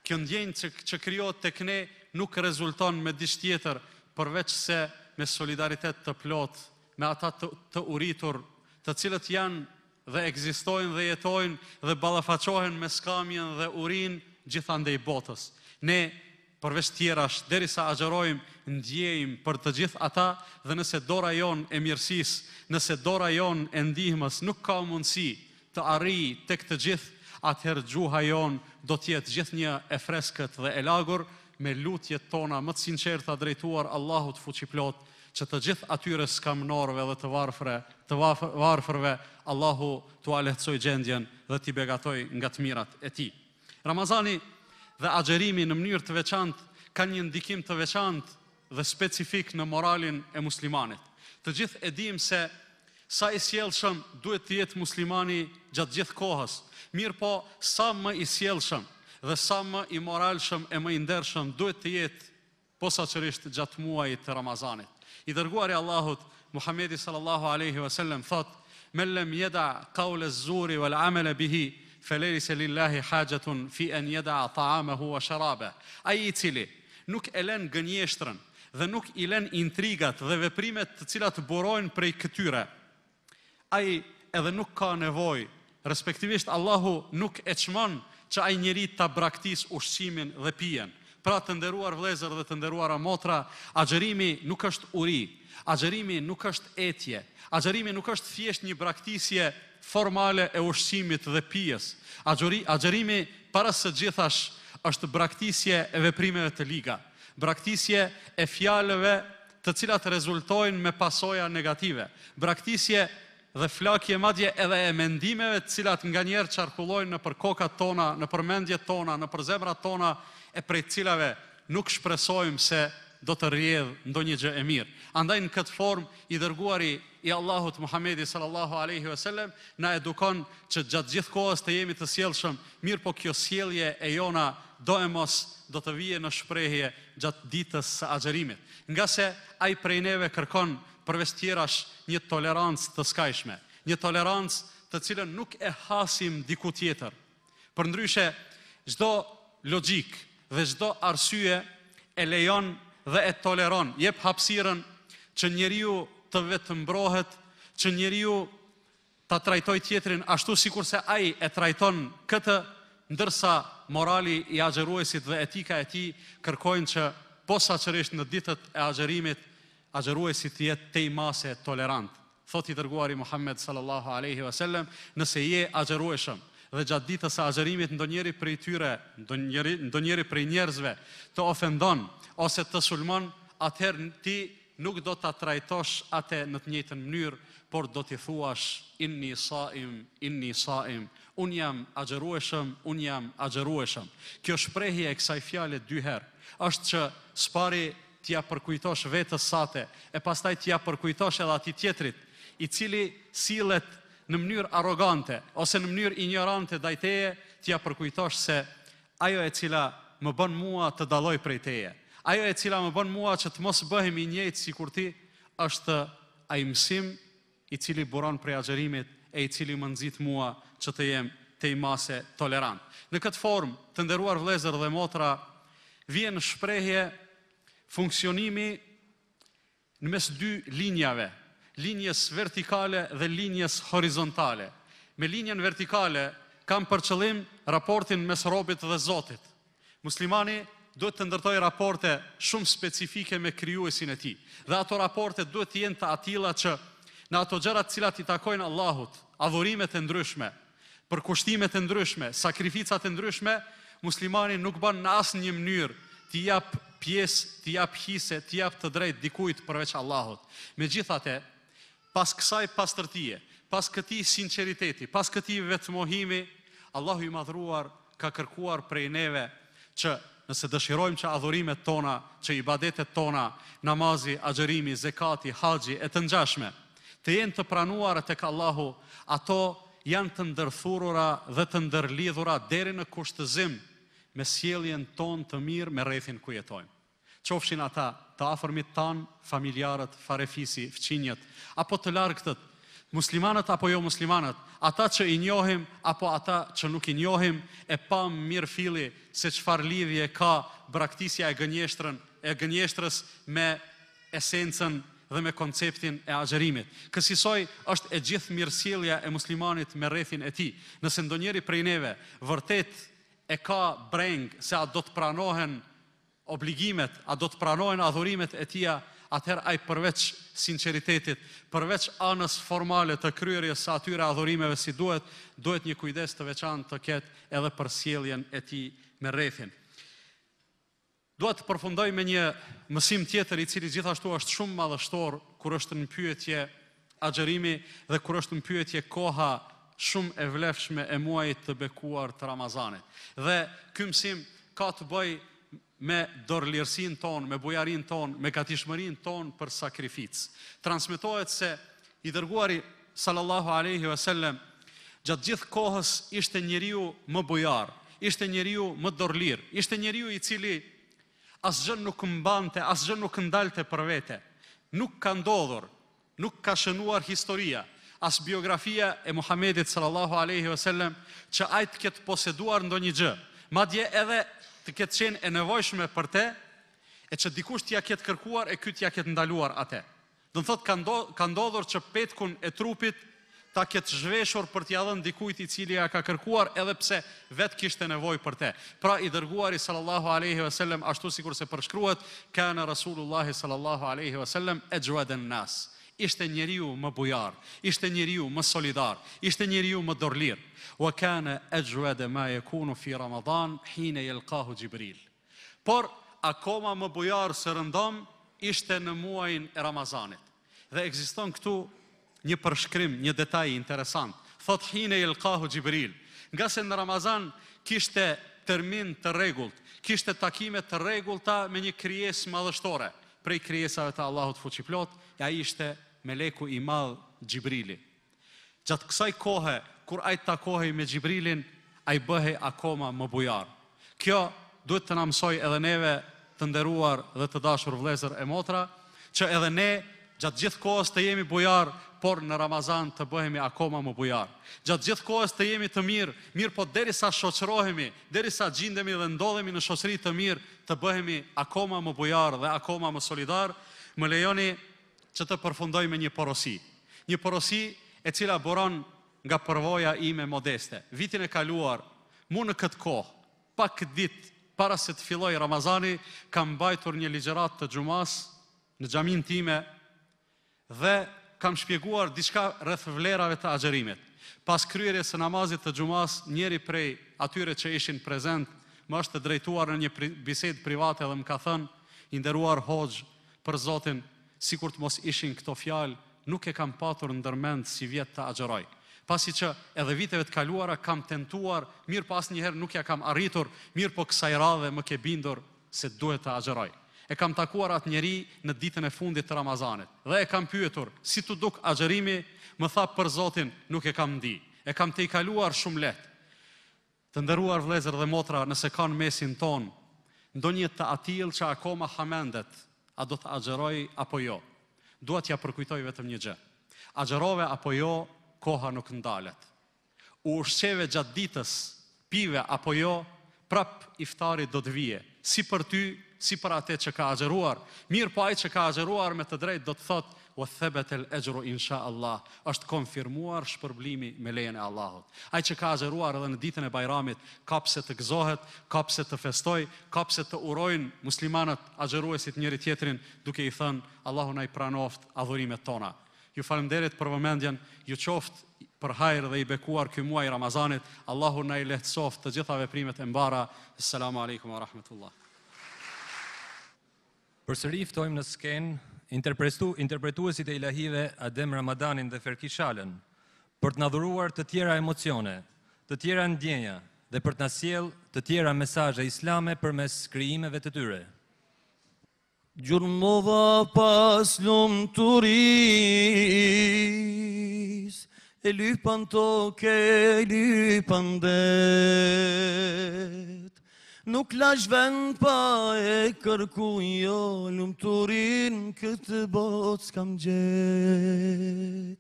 Kjo ndjenjë që krijohet tek ne nuk rezulton me diç tjetër përveç se me solidaritet të plot me ata të uritur, të cilët janë dhe ekzistojnë dhe jetojnë dhe ballafaqohen me skamjen dhe urinë gjithandej botës. Ne përveç tjerash, derisa agjerojmë, ndjejmë për të gjithë ata dhe nëse dora jonë e mirësisë, nëse dora jonë e ndihmës nuk ka mundësi të arrijë tek të gjithë, atëherë gjuha jonë do t'jetë gjithnjë e freskët dhe e lagur, me lutjet tona më të sinqerta drejtuar Allahut fuqiplot, që të gjithë atyre skamnorëve dhe të varfërve, Allahu t'u lehtësoj gjendjen dhe t'i begatoj nga të mirat e tij. Ramazani dhe agjerimi në mënyrë të veçantë kanë një ndikim të veçantë dhe specifik në moralin e muslimanit. Të gjithë e dim se sa i sjellshëm duhet të jetë muslimani gjatë gjithë kohës, mirë po sa më i sjellshëm dhe sa më i moralshëm e më i ndershëm duhet të jetë posaçërisht gjatë muajit të Ramazanit. I dërguari Allahut Muhamedi sallallahu alaihi wasallam thot: "Men lam yada qawla az-zuri wal 'amala bihi felejse lillahi hajatun fi en jeda ta'amahu wa sharabe." Ai i cili nuk e len gënjeshtrën dhe nuk i len intrigat dhe veprimet të cilat burojnë prej këtyre, ai edhe nuk ka nevojë, respektivisht Allahu nuk e çmon që ai njeri ta braktis ushqimin dhe pijen. Pra të nderuar vëllezër dhe të nderuara motra, agjerimi nuk është uri, agjerimi nuk është etje, agjerimi nuk është thjesht një braktisje formale e ushqimit dhe pijes. Agjerimi para së gjithash është braktisje e veprimeve të liga, braktisje e fjalëve të cilat rezultojnë me pasoja negative, braktisje dhe flakje madje edhe e mendimeve të cilat nganjëherë qarkullojnë nëpër kokat tona, nëpër mendjet tona, nëpër zemrat tona, e prej cilave nuk shpresojmë se do të rrjedh ndonjë gjë e mirë. Andaj në këtë formë i dërguari i Allahut Muhamedi sallallahu alaihi wasallam na edukon që gjatë gjithë kohës të jemi të sjellshëm, mirë po kjo sjellje e jona do e mos do të vije në shprehje gjatë ditës së agjerimit. Nga se ai prej neve kërkon përveç tjerash një tolerancë të skajshme, një tolerancë të cilën nuk e hasim diku tjetër. Përndryshe, çdo logjik dhe çdo arsye e lejon dhe e toleron, jep hapësirën që njeriu të vetëmbrohet, që njeriu ta trajtoj tjetrin ashtu sikurse ai e trajton këtë, ndërsa morali i agjeruesit dhe etika e tij kërkojnë që posaçërisht në ditët e agjerimit, agjeruesi të jetë tejmase tolerant. Thot i dërguari Muhammed sallallahu alaihi wasallam, nëse je agjerueshëm dhe gjatë ditës së agjerimit ndonjëri prej tyre, ndonjëri prej njerëzve të ofendon ose të sulmon, atëherë ti nuk do ta trajtosh atë në të njëjtën mënyrë, por do t'i thuash inni saim, un jam agjerueshëm, un jam agjerueshëm. Kjo shprehje e kësaj fjale dy herë është që s'pari t'ja përkujtosh vetës sate, e pastaj t'ja përkujtosh edhe atij tjetrit, i cili sillet në mënyrë arrogante ose në mënyrë ignorante ndaj teje, t'ja përkujtosh se ajo e cila më bën mua të dalloj prej teje, ajo e cila më bën mua që të mos bëhem i njëjtë sikur ti, është ai mësim i cili buron prej agjerimit e i cili më nxit mua që të jem tejmase tolerant. Në këtë formë, të nderuar vëllezër dhe motra, vjen në shprehje funksionimi në mes dy linjave, linjes vertikale dhe linjes horizontale. Me linjen vertikale kam për qëllim raportin mes robit dhe Zotit. Muslimani duhet të ndërtoj raporte shumë specifike me krijuesin e tij. Dhe ato raporte duhet të jenë të atilla që në ato gjërat cilat i takojnë Allahut, adhurimet e ndryshme, përkushtimet e ndryshme, sakrificat e ndryshme, muslimani nuk bën në asnjë mënyrë t'i jap pjesë, t'i jap hise, t'i jap të drejtë dikujt përveç Allahut. Megjithatë, pas kësaj pastërtie, pas këtij sinqeriteti, pas këtij vetmohimi, Allahu i madhruar ka kërkuar prej neve që nëse dëshirojmë që adhurimet tona, që ibadetet tona, namazi, agjerimi, zekati, haxhi e të ngjashme, të jenë të pranuara tek Allahu, ato janë të ndërthurura dhe të ndërlidhura deri në kushtëzim me sjelljen tonë të mirë me rrethin ku jetojmë. Qofshin ata të afërmit tanë, familjarët, farefisi, fqinjet, apo të largëtët, muslimanët apo jo muslimanët, ata që i njohim apo ata që nuk i njohim, e pam mirë filli se çfarë lidhje ka braktisja e gënjeshtrës me esencën dhe me konceptin e agjerimit. Kësaj është e gjithë mirësjellja e muslimanit me rrethin e tij. Nëse ndonjëri prej neve vërtet e ka breng se a do të pranohen obligimet, a do të pranohen adhurimet e tija, atëherë ai përveç sinqeritetit, përveç anës formale të kryerjes së atyre adhurimeve si duhet një kujdes të veçantë të ketë edhe për sjelljen e tij me rrethin. Dua të përfundoj me një mësim tjetër i cili gjithashtu është shumë madhështor kur është në pyetje agjerimi dhe kur është në pyetje koha shumë e vlefshme e muajit të bekuar të Ramazanit. Dhe ky mësim ka të bëjë me dorëlirësinë tonë, me bujarinë tonë, me gatishmërinë tonë për sakrificë. Transmetohet se i dërguari sallallahu alaihi wasallam gjatë gjithë kohës ishte njeriu më bujar, ishte njeriu më dorëlir, ishte njeriu i cili asgjë nuk mbante, asgjë nuk ndalte për vete. Nuk ka ndodhur, nuk ka shënuar historia, as biografia e Muhamedit sallallahu alaihi wasallam që ai të ketë poseduar ndonjë gjë, madje edhe të ketë qenë e nevojshme për te, e që dikush t'ja ketë kërkuar e ky t'ja ketë ndaluar atë. Do të thotë ka ndodhur që petkun e trupit ta ketë zhveshur për t'ja dhënë dikujt i cili ja ka kërkuar edhe pse vetë kishte nevojë për te. Pra i dërguari sallallahu alaihi wasallam ashtu sikur se përshkruhet, kana Rasulullahi sallallahu alaihi wasallam ajwadan nas. Ishte njeriu më bujar, ishte njeriu më solidar, ishte njeriu më dorëlir. Wa kana ajwada ma yakunu fi Ramadan hina yalqahu Jibril. Por akoma më bujar se rëndom ishte në muajin e Ramazanit. Dhe ekziston këtu një përshkrim, një detaj interesant. Thot hina yalqahu Jibril. Nga se në Ramazan kishte termin të rregullt, kishte takime të rregullta me një krijesë madhështore prej krijesave të Allahut fuqiplot, ai ishte meleku i madh Xhibrili. Gjatë kësaj kohe, kur ai takohej me Xhibrilin, ai bëhej akoma më bujar. Kjo duhet të na mësoj edhe neve të nderuar dhe të dashur vëllezër e motra, që edhe ne gjatë gjithë kohës të jemi bujar, por në Ramazan të bëhemi akoma më bujar. Gjatë gjithë kohës të jemi të mirë po derisa shoqërohemi, derisa gjindemi dhe ndodhemi në shoqëri të mirë, të bëhemi akoma më bujar dhe akoma më solidar. Më lejoni që të përfundoj me një porosi. Një porosi e cila buron nga përvoja ime modeste. Vitin e kaluar, mu në këtë kohë, pak ditë para se të filloj Ramazani, kam mbajtur një ligjërat të xhumas në xhamin time dhe kam shpjeguar diçka rreth vlerave të agjerimit. Pas kryerjes së namazit të xhumas, njëri prej atyre që ishin prezent më është drejtuar në një bisedë private dhe më ka thënë, i nderuar hoxh, për Zotin, sikur të mos ishin këto fjalë, nuk e kam patur ndërmend si vjet të agjeroj. Pasi që edhe viteve të kaluara kam tentuar, mirë pas njëherë nuk ja kam arritur, mirë po kësaj radhe më ke bindur se duhet të agjeroj. E kam takuar atë njeri në ditën e fundit të Ramazanit dhe e kam pyetur, si të duk agjerimi, më tha për Zotin, nuk e kam ndi. E kam të i kaluar shumë lehtë. Të nderuar vëllezër dhe motra, nëse kanë mesin ton, ndonjë të atill që akoma hamendet, a do të agjeroj apo jo? Dua t'ja përkujtoj vetëm një gjë. Agjerove apo jo, koha nuk ndalet. U ushqeve gjatë ditës, pive apo jo, prap iftari do të vije. Si për ty, si për atë që ka agjeruar. Mirë po ai që ka agjeruar me të drejtë do të thotë, wa thabata al-ajru insha Allah, është konfirmuar shpërblimi me lejen e Allahut. Ai që ka agjeruar edhe në ditën e Bajramit, ka pse të gëzohet, ka pse të festoj, ka pse të urojnë muslimanët agjeruesit njëri tjetrin, duke i thënë Allahu na i pranoft adhurimet tona. Ju falenderit për vëmendjen, ju qoftë për hajër dhe i bekuar ky muaj Ramazanit. Allahu na i lehtësoft të gjitha veprimet e mbara. Assalamu alaikum wa rahmatullah. Përsëri ftojmë në skenë interpretuesit e ilahive Adem Ramadanin dhe Ferki Shalën për të na dhuruar të tjera emocione, të tjera ndjenja dhe për të na sjellë të tjera mesazhe islame përmes krijimeve të tyre. Gjurmova pas lumturis, e lypan toke, e lypan det. Nuk lash vend pa e kërku jo, lumturin këtë botë s'kam gjet.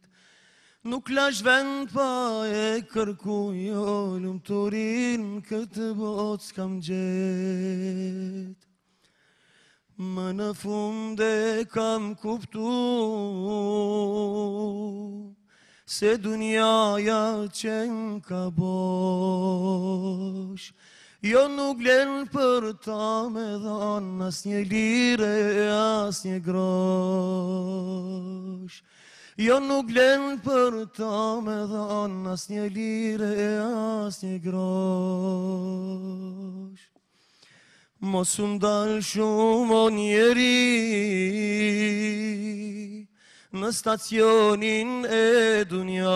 Nuk lash vend pa e kërku jo lumturin këtë botë s'kam gjet. Më në fund e kam kuptu se dunjaja qenë ka bosh. Jo nuk len për ta me dhan as një lire, as një grosh. Jo nuk len për ta me dhan as një lire, as një grosh. Mos u ndal shumë o njeri në stacionin e dunjas.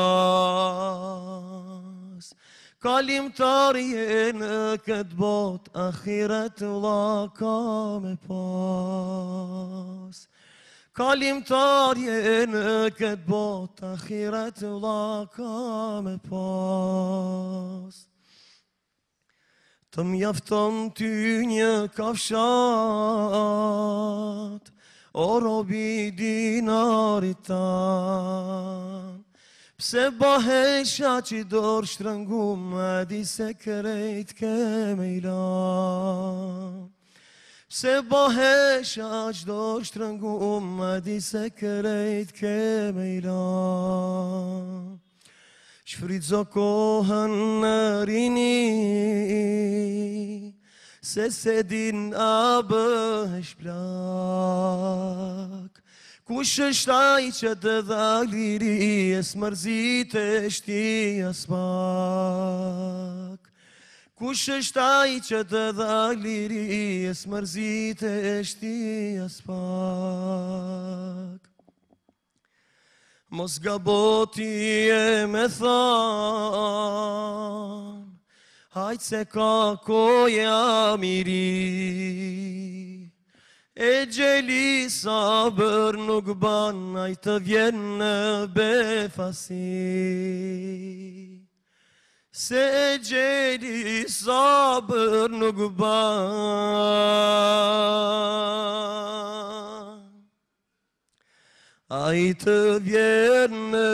Kalimtarje në këtë bot, ahiret vlla ka me pas. Kalimtarje në këtë bot, ahiret vlla ka me pas. Të mjafton ty një kafshat, o robi dinarit tan. Pse bahesha që dorë shtrëngum, e di se krejt ke me ilan. Pse bahesha që dorë shtrëngum, e di se krejt ke me ilan. Shfridzo kohën në rini, se din a bëhesh plak. Kush është ai që të dha liri, e s'mërzitesh ti as pak. Kush është ai që të dha liri, e s'mërzitesh ti as pak. Mos gaboti e me than, hajt se ka koja miri. E gjeli sabër nuk ban, aj të vjen në befasi. Se e gjeli sabër nuk ban, aj të vjen në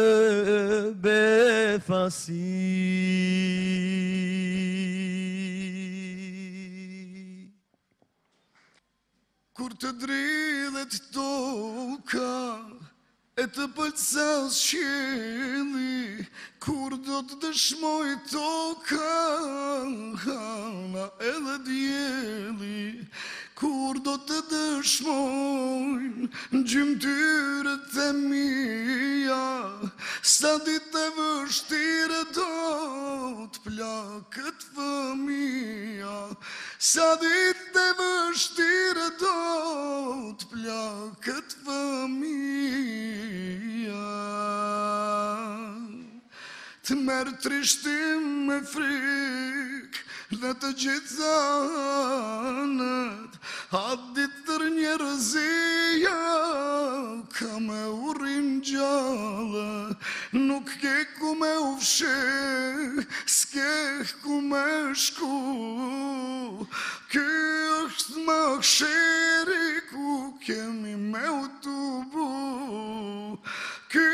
befasi. Kur të dridhet toka, e të pëlqes qielli, kur do të dëshmoj toka, hana edhe dielli, kur do të dëshmojnë gjymtyrët e mia, sa ditë e vështirë do të plakët fëmia, sa ditë e vështirë do të plakët fëmia. Të merë trishtim me frikë në të gjithë anët, atë ditër njerëzia ka me urin gjallë. Nuk ke ku me ufshe, s'ke ku me shku. Ky është mahsheri ku kemi me utubu. Ky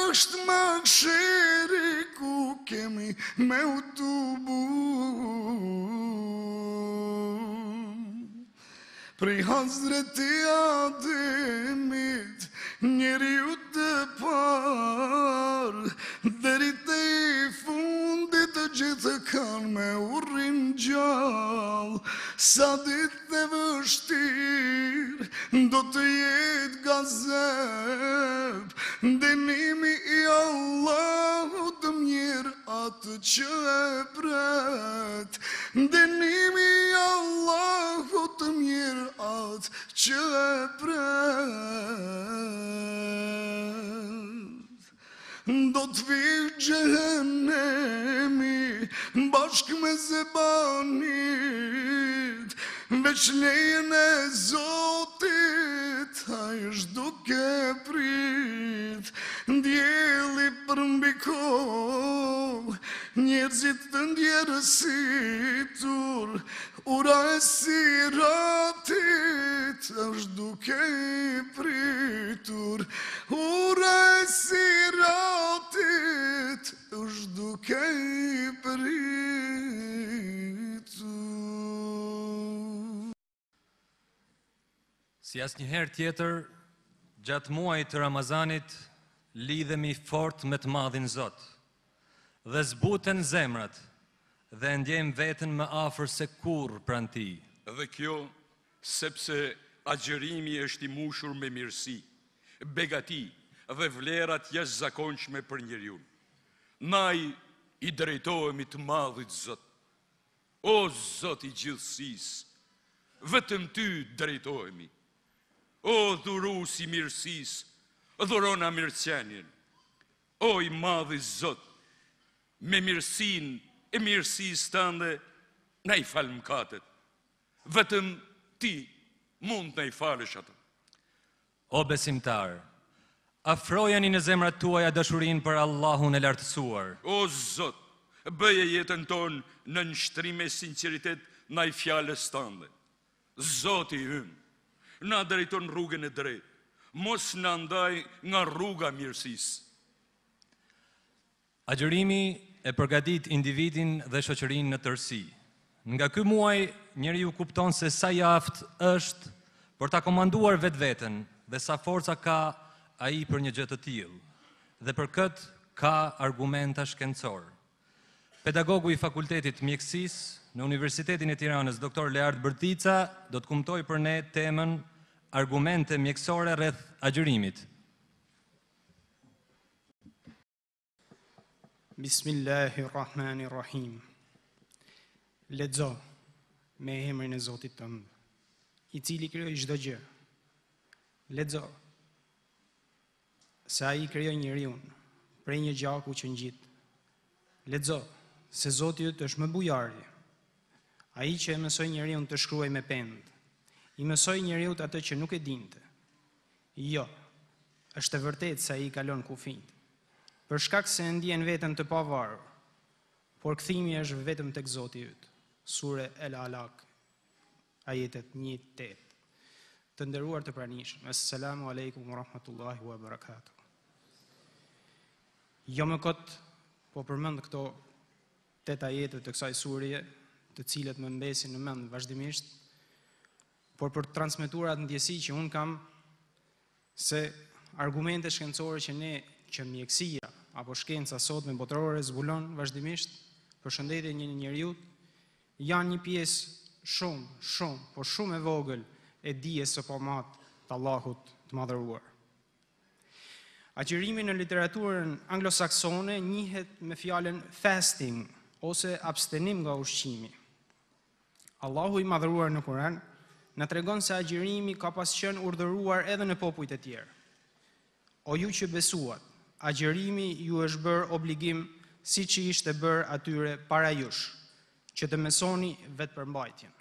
është mahsheri ku kemi me utubu. Prej Hazreti Ademit, njeriu të parë, deri te i fundit të gjithë kanë me urrin gjallë. Sa ditë e vështirë do të jetë gazep, dënimi i Allahut mirë atë që e pret. Dënimi i Allahut mirë atë që e pret. Do të vijë xhehenemi bashkë me zebanit, veç lejen e Zotit, ai është duke prit. Ndjelli për mbi kohë, njerëzit të ndjerësitur, ura e siratit është duke i pritur. Ura e siratit duke i pritur. Si asnjëherë tjetër, gjatë muajit të Ramazanit, lidhemi fort me të madhin Zot, dhe zbuten zemrat, dhe ndjejmë veten më afër se kurrë pranë Tij. Dhe kjo, sepse agjerimi është i mushur me mirësi, begati dhe vlerat jashtëzakonshme për njeriu. Na i drejtohemi të madhit Zot. O Zot i gjithësisë, vetëm Ty drejtohemi. O dhuruesi i mirësisë, dhurona mirëqenien. O i madhi Zot, me mirësinë e mirësisë Tënde, na i fal mëkatet. Vetëm Ti mund na i falësh ato. O besimtar, afrojeni në zemrat tuaja dashurinë për Allahun e lartësuar. O Zot, bëje jetën tonë në nështrim e sinqeritet ndaj fjalës Tënde. Zoti ymë, na drejton rrugën e drejtë, mos na ndaj nga rruga mirësisë. Agjërimi e përgatit individin dhe shoqërinë në tërësi. Nga ky muaj, njeriu kupton se sa i aftë është për ta komanduar vetveten dhe sa forca ka ai për një gjë të tillë. Dhe për këtë ka argumenta shkencor. Pedagogu i Fakultetit Mjekësisë në Universitetin e Tiranës, Dr. Leard Bërtica, do të kumtoj për ne temën argumente mjekësore rreth agjërimit. Bismillahirrahmanirrahim. Lexo me emrin e Zotit tënd, i cili krijoi çdo gjë. Lexo se ai krijoi njeriu prej një gjaku që ngjit. Lexo se Zoti yt është më bujari, ai që e mësoi njeriu të shkruaj me pend. I mësoi njeriu atë që nuk e dinte. Jo, është e vërtetë se ai i kalon kufijt, për shkak se e ndjen veten të pavarur, por kthimi është vetëm tek Zoti yt. Sure El Alaq, ajetet 1-8. Të nderuar të pranishëm, assalamu alaikum wa rahmatullahi wa barakatuh. Jo më kot, po përmend këto 8 ajete të kësaj sureje, të cilët më mbesin në mend vazhdimisht, por për të transmetuar atë ndjesi që un kam se argumente shkencore që mjekësia apo shkenca sot me botërore zbulon vazhdimisht për shëndetjen e një njeriu janë një pjesë shumë e vogël e dijes së pamat të Allahut të madhëruar. Agjërimi në literaturën anglosaksone njihet me fjalën fasting ose abstenim nga ushqimi. Allahu i madhëruar në Kur'an na tregon se agjërimi ka pas qenë urdhëruar edhe në popujt e tjerë. O ju që besuat, agjërimi ju është bërë obligim siç ishte bërë atyre para jush, që të mësoni vetëpërmbajtjen.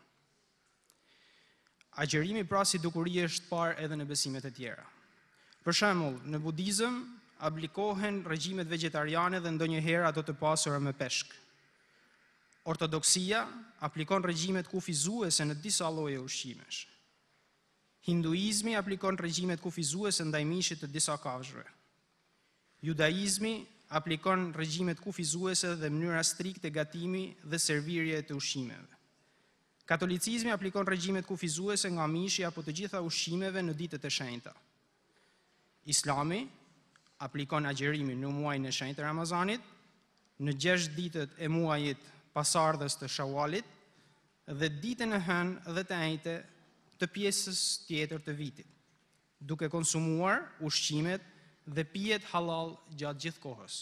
Agjërimi pra si dukuri është parë edhe në besimet e tjera. Për shembull, në budizëm aplikohen regjimet vegetariane dhe ndonjëherë ato të pasura me peshk. Ortodoksia aplikon regjimet kufizuese në disa lloje ushqimesh. Hinduizmi aplikon regjimet kufizuese ndaj mishit të disa kafshëve. Judaizmi aplikon regjimet kufizuese dhe mënyra strikte gatimi dhe servirje të ushqimeve. Katolicizmi aplikon regjimet kufizuese nga mishi apo të gjitha ushqimeve në ditët e shenjta. Islami aplikon agjërimin në muajin e shenjtë të Ramazanit, në 6 ditët e muajit pasardhës të Shawalit dhe ditën e hënë dhe të njëjtë të pjesës tjetër të vitit, duke konsumuar ushqimet dhe pijet halal gjatë gjithë kohës.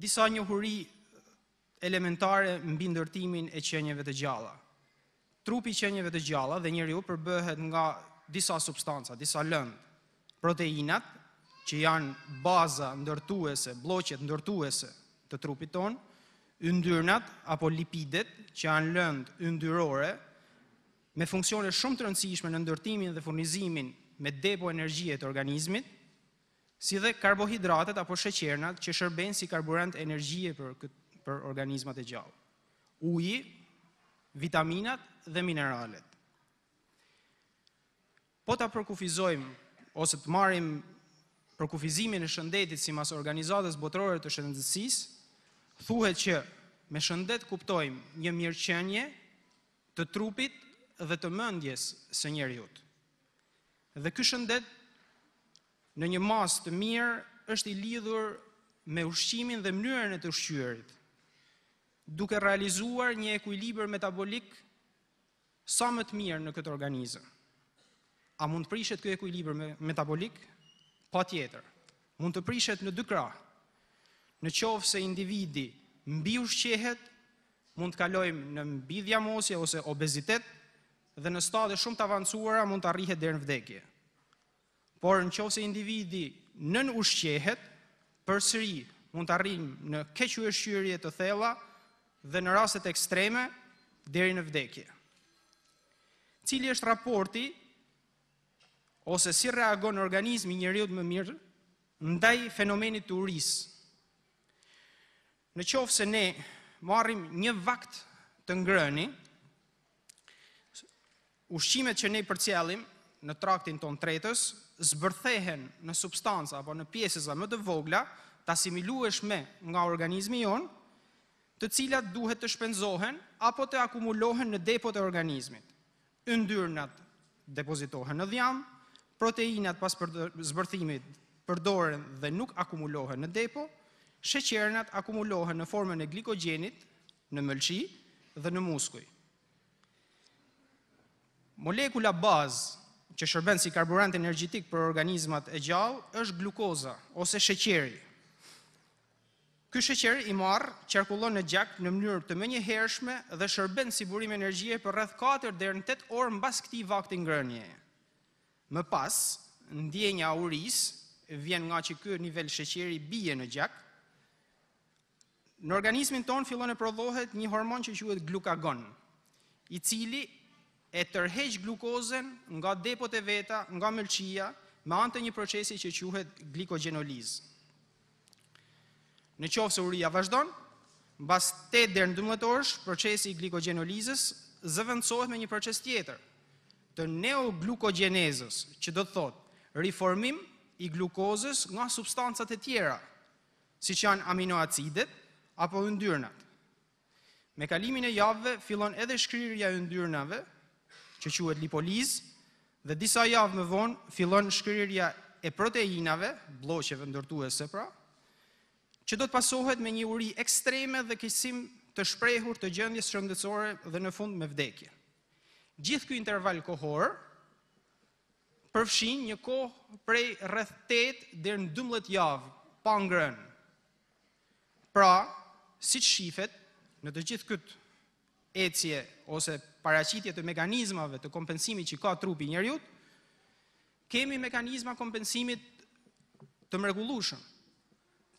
Disa njohuri elementare mbi ndërtimin e qenjeve të gjalla. Trupi i qenjeve të gjalla dhe njeriu përbëhet nga disa substanca, disa lëndë, proteinat, që janë baza ndërtuese, bloqet ndërtuese të trupit tonë, yndyrnat apo lipidet, që janë lëndë yndyrore, me funksione shumë të rëndësishme në ndërtimin dhe furnizimin me depo energjie të organizmit, si dhe karbohidratet apo sheqernat që shërben si karburant energjie për organizmat e gjallë. Uji, vitaminat dhe mineralet. Po ta përkufizojmë ose të marrim për kufizimin e shëndetit si mas organizatës botërore të shëndetësisë, thuhet që me shëndet kuptojmë një mirëqenie të trupit dhe të mendjes së njeriut. Dhe ky shëndet në një mas të mirë është i lidhur me ushqimin dhe mënyrën e të ushqyerit, duke realizuar një ekuilibër metabolik sa më të mirë në këtë organizëm. A mund të prishet ky ekuilibër metabolik? Patjetër. Mund të prishet në dy krah. Në qoftë se individi mbi ushqehet, mund të kalojmë në mbidhjamosje ose obezitet, dhe në stade shumë të avancuara mund të arrihet deri në vdekje. Por në qoftë se individi nën ushqehet, përsëri mund të arrijmë në kequshqyrje të thella dhe në rastet ekstreme deri në vdekje. Cili është raporti ose si reagon organizmi njeriut më mirë ndaj fenomenit të urisë? Në qoftë se ne marrim një vakt të ngrëni, ushqimet që ne përcjellim në traktin ton tretës zbërthehen në substanca apo në pjesëza më të vogla, të asimilueshme nga organizmi jon, të cilat duhet të shpenzohen apo të akumulohen në depot e organizmit. Yndyrnat depozitohen në dhjam, proteinat pas zbërthimit përdoren dhe nuk akumulohen në depo, sheqernat akumulohen në formën e glikogjenit, në mëlçi dhe në muskuj. Molekula bazë që shërben si karburant energjetik për organizmat e gjallë është glukoza ose sheqeri. Ky sheqer i marr qarkullon në gjak në mënyrë të menjëhershme dhe shërben si burim energjie për rreth 4 deri në 8 orë mbas këtij vakti ngrënjeje. Më pas, ndjenja e urisë vjen nga që ky nivel sheqeri bie në gjak. Në organizmin ton fillon e prodhohet një hormon që quhet glukagon, i cili e tërheq glukozën nga depot e veta, nga mëlçia, me anë të një procesi që quhet glikogjenolizë. Në qoftë se uria vazhdon, mbas 8 deri në 12 orësh, procesi i glikogjenolizës zëvendësohet me një proces tjetër, të neoglukogjenezës, që do të thotë riformim i glukozës nga substancat e tjera, siç janë aminoacidet apo yndyrnat. Me kalimin e javëve fillon edhe shkrirja e yndyrnave, që quhet lipolizë, dhe disa javë më vonë fillon shkrirja e proteinave, blloqeve ndërtuese pra, që do të pasohet me një uri ekstreme dhe keqësim të shprehur të gjendjes shëndetësore dhe në fund me vdekje. Gjithë ky interval kohor përfshin një kohë prej rreth 8 deri në 12 javë pa ngrënë. Pra, siç shifet në të gjithë këtë ecje ose paraqitje të mekanizmave të kompensimit që ka trupi i njeriu, kemi mekanizma kompensimit të mrekullueshëm,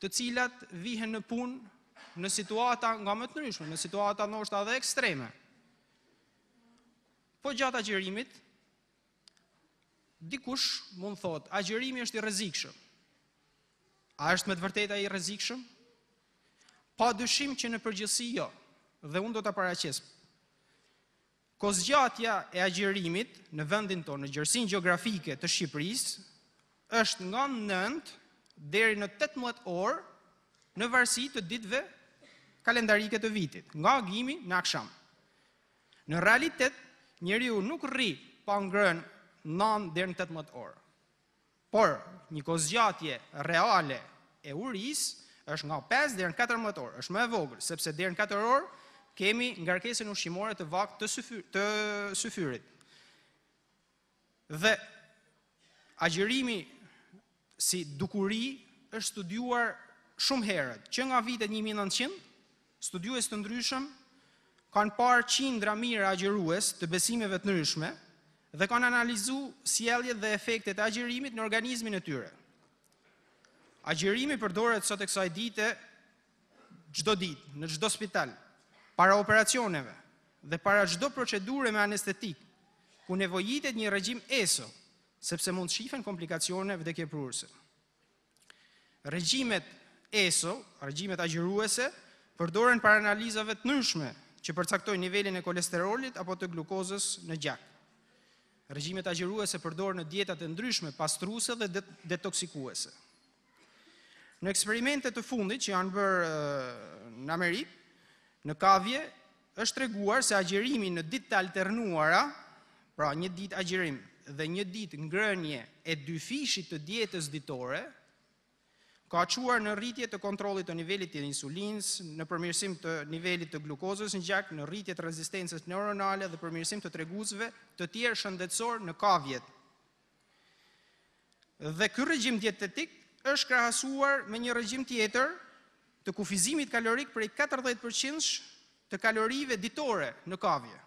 të cilat vihen në punë në situata nga më të ndryshme, në situata ndoshta edhe ekstreme. Po gjatë agjërimit, dikush mund thotë, agjërimi është i rrezikshëm. A është me të vërtetë ai i rrezikshëm? Pa dyshim që në përgjithësi jo, dhe unë do ta paraqes. Kozgjatja e agjërimit në vendin tonë, në gjersinë gjeografike të Shqipërisë, është nga 9 deri në 18 orë në varësi të ditëve kalendarike të vitit, nga agimi në akşam. Në realitet, njeriu nuk rri pa ngrënë 9 deri në 18 orë. Por një kozgjatje reale e urisë është nga 5 deri në 14 orë, është më e vogël, sepse deri në 4 orë kemi ngarkesën ushqimore të vakt të syfyrit. Dhe agjërimi si dukuri është studiuar shumë herët, që nga vitet 1900, studiues të ndryshëm kanë parë qindra mijëra agjërues të besimeve të ndryshme dhe kanë analizuar sjelljet dhe efektet e agjërimit në organizmin e tyre. Agjërimi përdoret sot e kësaj dite çdo ditë, në çdo spital, para operacioneve dhe para çdo procedure me anestetik, ku nevojitet një regjim ESO, sepse mund shifen komplikacione vdekjeprurëse. Regjimet ESO, regjimet agjëruese, përdoren para analizave të ndryshme që përcaktojnë nivelin e kolesterolit apo të glukozës në gjak. Regjimet agjëruese përdoren në dietat e ndryshme pastruese dhe detoksikuese. Në eksperimentet të fundit që janë bërë në Amerikë, në kavje, është treguar se agjerimi në ditë të alternuara, pra një ditë agjerim dhe një ditë ngrënie e dyfishit të dietës ditore, ka çuar në rritje të kontrollit të nivelit të insulinës, në përmirësim të nivelit të glukozës në gjak, në rritje të rezistencës neuronale dhe përmirësim të treguzëve të tjerë shëndetësor në kavjet. Dhe ky regjim dietetik është krahasuar me një regjim tjetër të kufizimit kalorik prej 40% të kalorive ditore në kavje.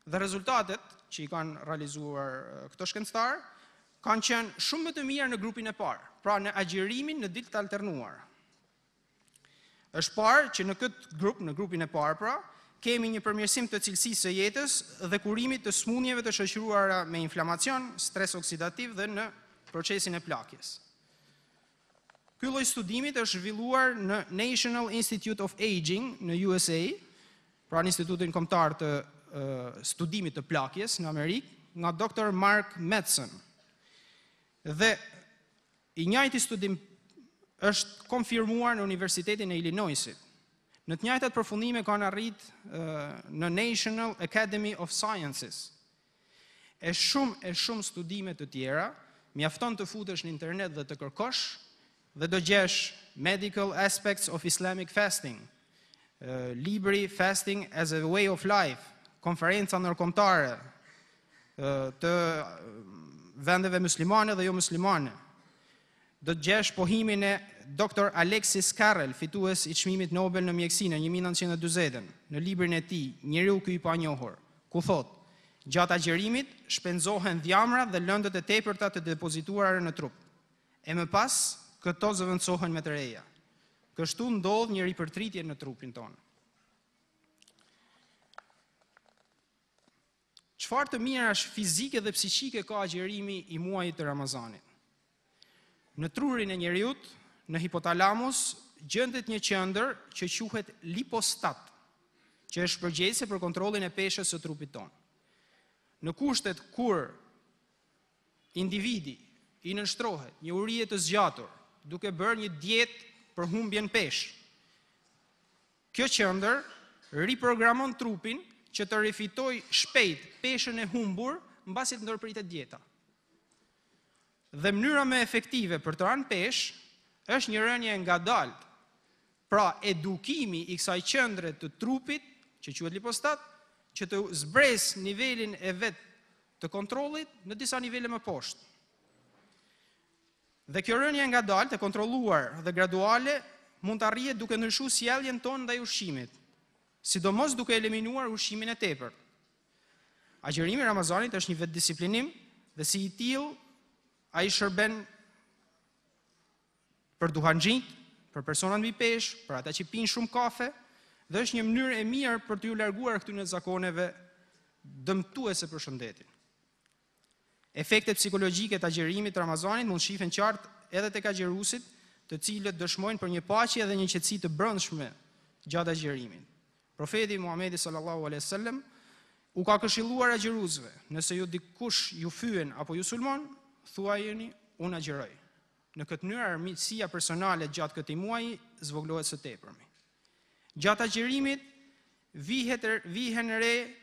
Dhe rezultatet që i kanë realizuar këto shkencëtar kanë qenë shumë më të mira në grupin e parë, pra në agjerimin në ditë të alternuara. Është parë që në këtë grup, në grupin e parë pra, kemi një përmirësim të cilësisë së jetës dhe kurimit të smundjeve të shoqëruara me inflamacion, stres oksidativ dhe në procesin e plakjes. Ky lloj studimit është zhvilluar në National Institute of Aging në USA, pra në Institutin Kombëtar të Studimit të Plakjes në Amerikë, nga Dr. Mark Madsen. Dhe i njëjti studim është konfirmuar në Universitetin e Illinoisit. Në të njëjtat përfundime kanë arritur në National Academy of Sciences. E shumë studime të tjera, mjafton të futesh në internet dhe të kërkosh, dhe do gjesh Medical Aspects of Islamic Fasting, libri Fasting as a Way of Life, konferenca ndërkombëtare të vendeve muslimane dhe jo muslimane. Do të gjesh pohimin e Dr. Alexis Carrel, fitues i çmimit Nobel në mjekësi në 1940, në librin e tij Njeriu ky i panjohur, ku thotë: gjatë agjerimit shpenzohen dhjamra dhe lëndët e tepërta të depozituara në trup. E më pas këto zëvendësohen me të reja. Kështu ndodh një ripërtritje në trupin tonë. Çfarë të mirash fizike dhe psiqike ka agjerimi i muajit të Ramazanit? Në trurin e njeriut, në hipotalamus, gjendet një qendër që quhet lipostat, që është përgjegjëse për kontrollin e peshës së trupit tonë. Në kushtet kur individi i nënshtrohet një urije të zgjatur, duke bërë një dietë për humbjen peshë, kjo qendër riprogramon trupin që të rifitoj shpejt peshën e humbur mbasi të ndërpritet dieta. Dhe mënyra më efektive për të rënë peshë është një rënje ngadalt. Pra edukimi i kësaj qendre të trupit, që quhet lipostat, që të zbres nivelin e vet të kontrollit në disa nivele më poshtë. Dhe kjo rënje ngadalt, e kontrolluar dhe graduale, mund të arrihet duke ndryshuar sjelljen tonë ndaj ushqimit, sidomos duke eliminuar ushqimin e tepërt. Agjerimi i Ramazanit është një vetdisiplinim dhe si i tillë ai shërben për duhanxhit, për personat mbi peshë, për ata që pinë shumë kafe, dhe është një mënyrë e mirë për t'ju larguar këtyre zakoneve dëmtuese për shëndetin. Efektet psikologjike të agjerimit të Ramazanit mund shihen qartë edhe tek agjeruesit, të cilët dëshmojnë për një paqe dhe një qetësi të brendshme gjatë agjerimit. Profeti Muhamedi sallallahu alaihi wasallam u ka këshilluar agjeruesve: nëse ju dikush ju fyen apo ju sulmon, thuajeni unë agjeroj. Në këtë mënyrë armiqësia personale gjatë këtij muaji zvoglohet së tepërmi. Gjatë agjerimit vihen re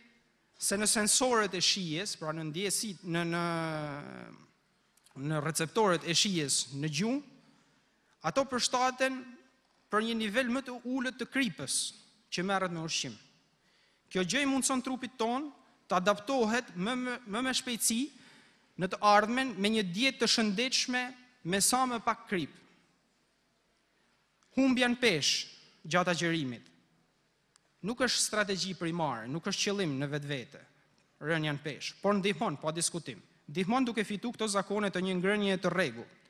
se në sensorët e shijes, pra në ndjesit, në receptorët e shijes në gjuhë, ato përshtaten për një nivel më të ulët të kripës që merret me ushqim. Kjo gjë i mundson trupit ton të adaptohet më me shpejtësi në të ardhmen me një dietë të shëndetshme me sa më pak krip. Humbja në peshë gjatë agjerimit nuk është strategji primare, nuk është qëllim në vetvete, rënja në peshë, por ndihmon pa diskutim. Ndihmon duke fituar këto zakone të një ngrënie të rregullt.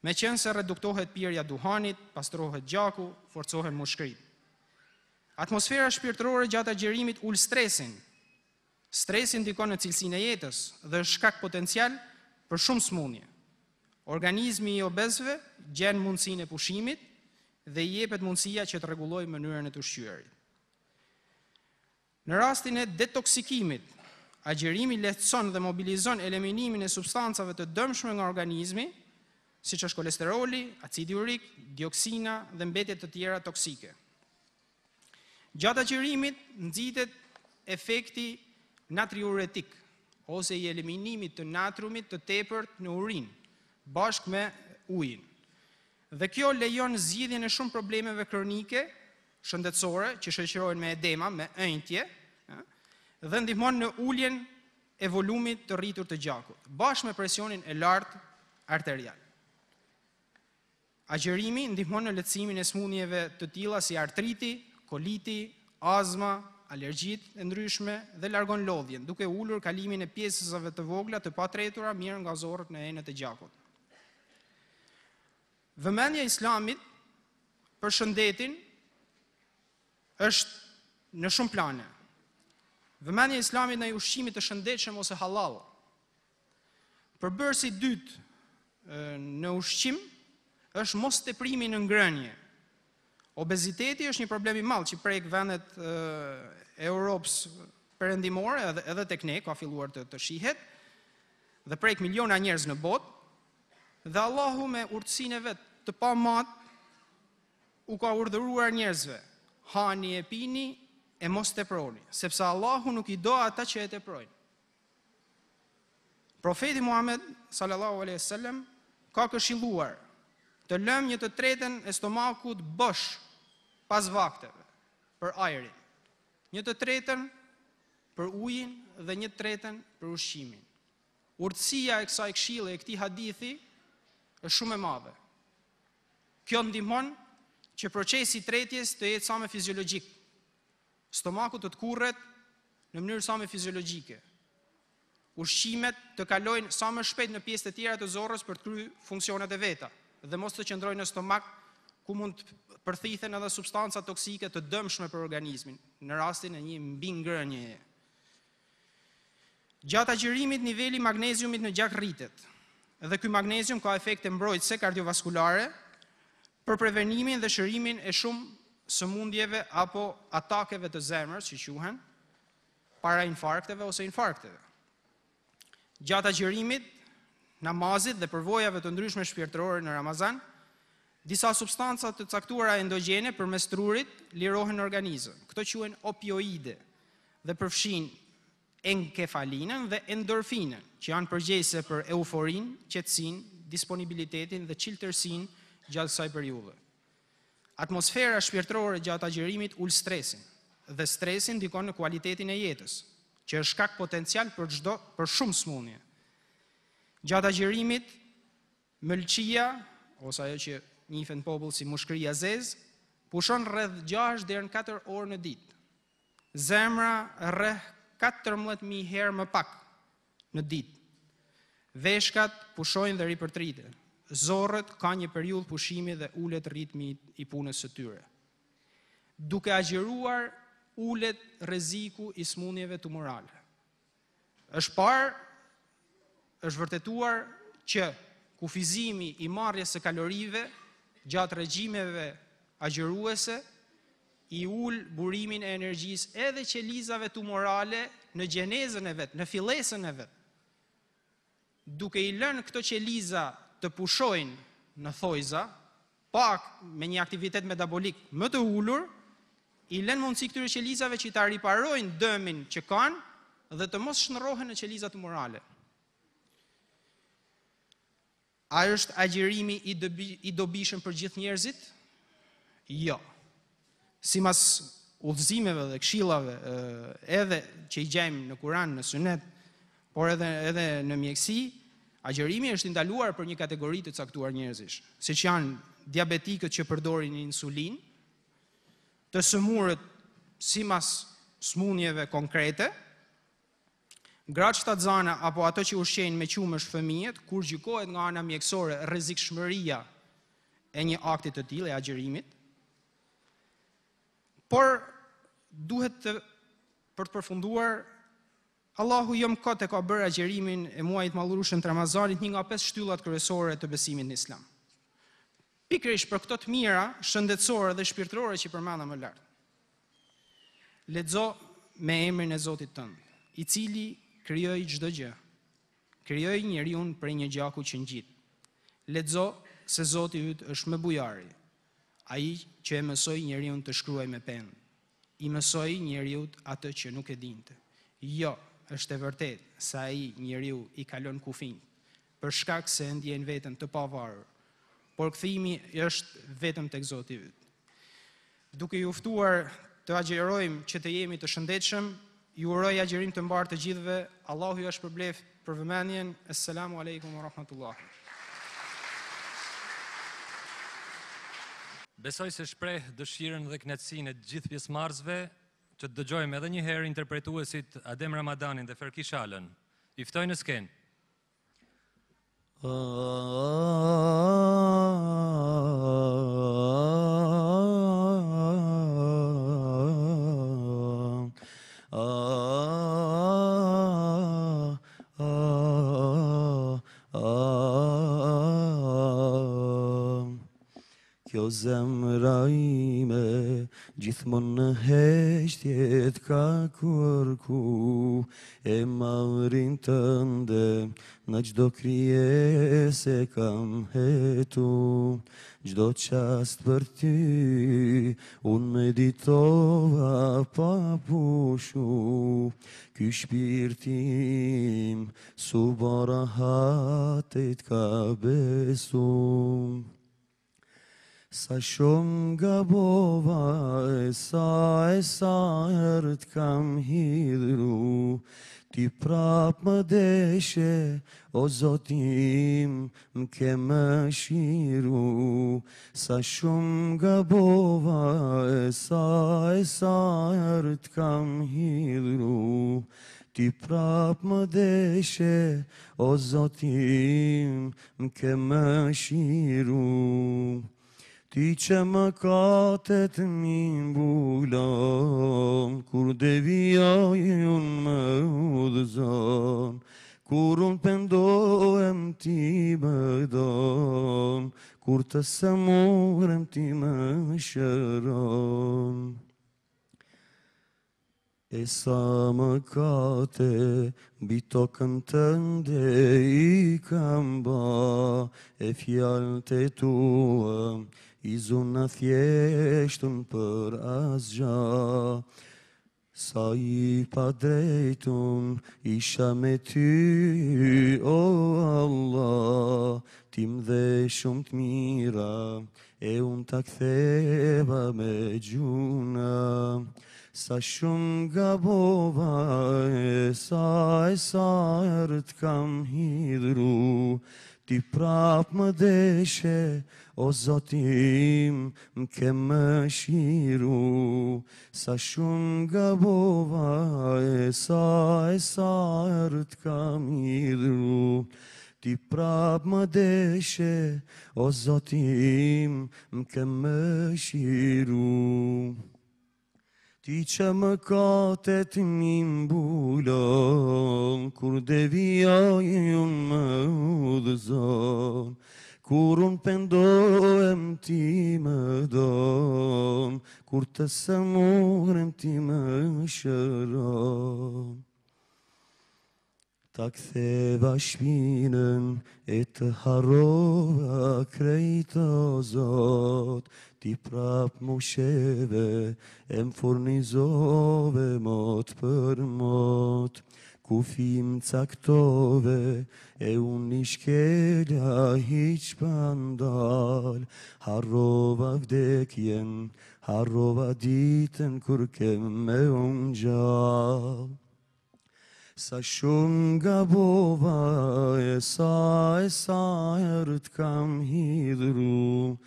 Meqense reduktohet pirja duhanit, pastrohet gjaku, forcohen mushkërit. Atmosfera shpirtërore gjatë agjerimit ul stresin. Stresi ndikon në cilësinë e jetës dhe është shkak potencial për shumë smundje. Organizmi i obezëve gjen mundësinë e pushimit dhe i jepet mundësia që të rregullojë mënyrën e të ushqyerit. Në rastin e detoksikimit, agjerimi lehtëson dhe mobilizon eliminimin e substancave të dëmshme nga organizmi, siç është kolesteroli, acidi urik, dioksina dhe mbetjet të tjera toksike. Gjatë agjerimit nxitet efekti natriuretik ose i eliminimit të natriumit të tepërt në urinë bashkë me ujin. Dhe kjo lejon zgjidhjen e shumë problemeve kronike shëndetësore që shoqërohen me edema, me ëndje, dhe ndihmon në uljen e volumit të rritur të gjakut, bashkë me presionin e lartë arterial. Agjerimi ndihmon në lehtësimin e smundjeve të tilla si artriti, koliti, azma, alergjit e ndryshme dhe largon lodhjen, duke ulur kalimin e pjesësave të vogla të patretura mirë nga zorët në enët e gjakut. Vëmendja e Islamit për shëndetin është në shumë plane. Vëmendja e Islamit ndaj ushqimit të shëndetshëm ose halal. Përbërësi i dytë në ushqim është mos teprimi në ngrënie. Obeziteti është një problem i madh që prek vendet e Europës perëndimore edhe tek ne ka filluar të shihet dhe prek miliona njerëz në botë, dhe Allahu me urtësinë e vet të pa mat u ka urdhëruar njerëzve: hani e pini e mos teproni, sepse Allahu nuk i do ata që e teprojnë. Profeti Muhammed sallallahu alaihi wasallam ka këshilluar të lëmë 1/3 e stomakut bosh pas vakteve për ajrin, 1/3 për ujin dhe 1/3 për ushqimin. Urtësia e kësaj këshille, e këtij hadithi është shumë e madhe. Kjo ndihmon që procesi i tretjes të jetë sa më fiziologjik. Stomaku të kurret në mënyrë sa më fiziologjike. Ushqimet të kalojnë sa më shpejt në pjesët e tjera të zorrës për të kryer funksionet e veta dhe mos të qëndrojnë në stomak, ku mund të përthithen edhe substanca toksike të dëmshme për organizmin, në rastin e një mbingrënjeje. Gjatë agjerimit niveli i magneziumit në gjak rritet, dhe ky magnezium ka efekte mbrojtëse kardiovaskulare për prevenimin dhe shërimin e shumë sëmundjeve apo atakeve të zemrës, që quhen para infarkteve ose infarkteve. Gjatë agjerimit, namazit dhe përvojave të ndryshme shpirtërore në Ramazan, disa substanca të caktuara endogjene përmes trurit lirohen në organizëm. Këto quhen opioide dhe përfshin enkefalinën dhe endorfinën, që janë përgjegjëse për euforinë, qetësinë, disponibilitetin dhe çiltërsinë gjatë kësaj periudhe. Atmosfera shpirtërore gjatë agjerimit ul stresin, dhe stresi ndikon në cilësinë e jetës, që është shkak potencial për shumë smundje. Gjatë agjerimit, mëlçia, ose ajo që njihen popull si mushkëria zez, pushon rreth 6 deri në 4 orë në ditë. Zemra rreth 14.000 herë më pak në ditë. Veshkat pushojnë dhe ripërtriten. Zorrët ka një periudhë pushimi dhe ulet ritmi i punës së tyre. Duke agjeruar, ulet rreziku i smundjeve tumorale. Është vërtetuar që kufizimi i marrjes së kalorive gjatë regjimeve agjeruese i ul burimin e energjisë edhe qelizave tumorale në gjenezën e vet, në fillesën e vet. Duke i lënë këto qeliza të pushojnë në thojza, pak me një aktivitet metabolik më të ulur, i lënë mundësi këtyre qelizave që ta riparojnë dëmin që kanë dhe të mos shndërrohen në qeliza tumorale. A është agjerimi i dobishëm për gjithë njerëzit? Jo. Simas udhëzimeve dhe këshillave edhe që i gjejmë në Kur'an, në Sunet, por edhe në mjeksi, agjerimi është ndaluar për një kategori të caktuar njerëzish, siç janë diabetikët që përdorin insulin, të sëmurët simas smundjeve konkrete, gratë shtatzana apo ato që ushqejnë me qumësh fëmijët, kur gjykohet nga ana mjekësore rrezikshmëria e një akti të tillë, e agjerimit. Por duhet për të përfunduar, Allahu jo më kot e ka bërë agjerimin e muajit mallrueshëm të Ramazanit një nga 5 shtyllat kryesore të besimit në Islam. Pikërisht për këto të mira shëndetësore dhe shpirtërore që përmenda më lart. Lexo me emrin e Zotit tënd, i cili krijoi çdo gjë. Krijoi njeriu prej një gjaku që ngjit. Lexo se Zoti yt është më bujari, ai që e mësoi njeriu të shkruajë me penë. I mësoi njeriu atë që nuk e dinte. Jo, është e vërtet se ai njeriu i kalon kufin, për shkak se e ndjen veten të pavarur, por kthimi është vetëm tek Zoti yt. Duke ju ftuar të agjerojmë që të jemi të shëndetshëm, ju uroj agjerim të mbar të gjithëve. Allahu ju shpërbleft për vëmendjen. Assalamu alaikum wa rahmatullah. Besoj se shpreh dëshirën dhe kënaqësinë e gjithë pjesëmarrësve që të dëgjojmë edhe një herë interpretuesit Adem Ramadanin dhe Ferki Shalën. I ftoj në skenë. Kjo zemra ime gjithmonë në heshtjet ka kërku, e marrin tënde në gjdo krijese kam hetu. Gjdo qast për ty unë meditova pa pushu, ky shpirtim subarahatet ka besu. Sa shumë gabova e sa herët kam hidhru, ti prap më deshe, o Zotim, m'ke më shiru. Sa shumë gabova e sa herët kam hidhru, ti prap më deshe, o Zotim, m'ke më shiru. Ti që më katet m'mbulon, kur devijoj unë më udhëzon, kur unë pendohem ti më don, kur të sëmurem ti më shëron. E sa më kate, mbi tokën tënde i kam ba, e fjalët e tua, i zuna thjeshtën për asgja. Sa i pa drejtun, isha me ty, o Allah, ti m'dhe shumë të mira, e unë ta ktheva me gjuna. Sa shumë gabova e sa herët kam hidhru, ti prap më deshe, o Zotim, m'ke më shiru. Sa shumë gabova e sa herët kam hidhru, ti prap më deshe, o Zotim, m'ke më shiru. Ti që më katet m'mbulon, kur devijoj unë më udhëzon, kur unë pendohem ti më don, kur të sëmurem ti më shëron. Ta ktheva shpinën e të harrova krejt o Zot, ti prap mu sheve, e m'furnizove mot për mot. Kufim caktove, e unë i shkelja hiq pandal. Harrova vdekjen, harrova ditën kur kem me unë gjall. Sa shumë gabova e sa herët kam hidhru,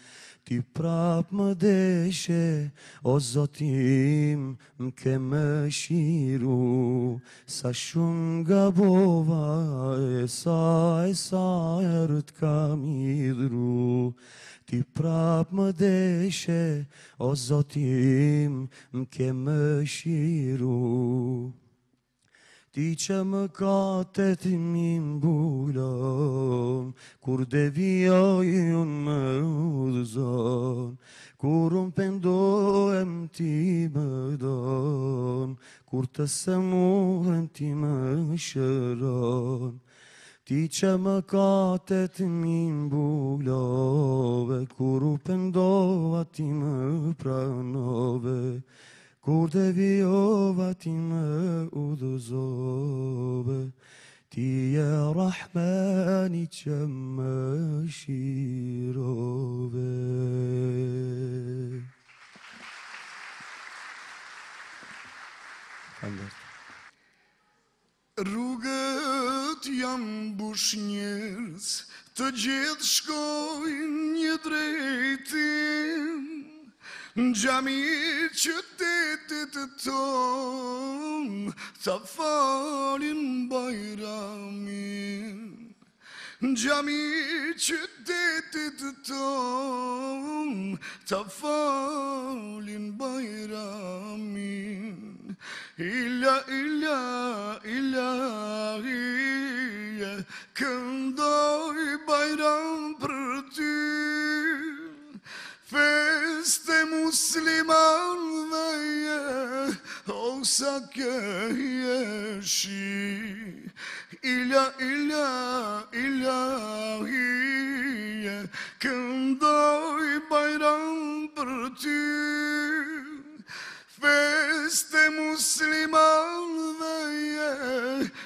ti prap më deshe, o Zotim, m'ke më shiru. Sa shumë gabova e sa herët kam hidhru, ti prap më deshe, o Zotim, m'ke më shiru. Ti që më katet mi mbulon, kur devijoj unë më udhëzon, kur unë pendohem ti më don, kur të sëmurën ti më shëron. Ti që më katet mi mbulove, kur u pendova ti më pranove, kur devijova ti më udhëzove, ti je Rahmani që më shirove. Rrugët jam bush njerëz, të gjithë shkojnë një drejtim, në gjami qytetit ton, ta falin bajramin. Në gjami qytetit ton, ta falin bajramin. Ila, ila, ilahi, këndoj bajram për ty, feste muslimanve je, o sa ke jeshi. Ila, ila, ilahi, këndoj bajram për ty, feste muslimanve je,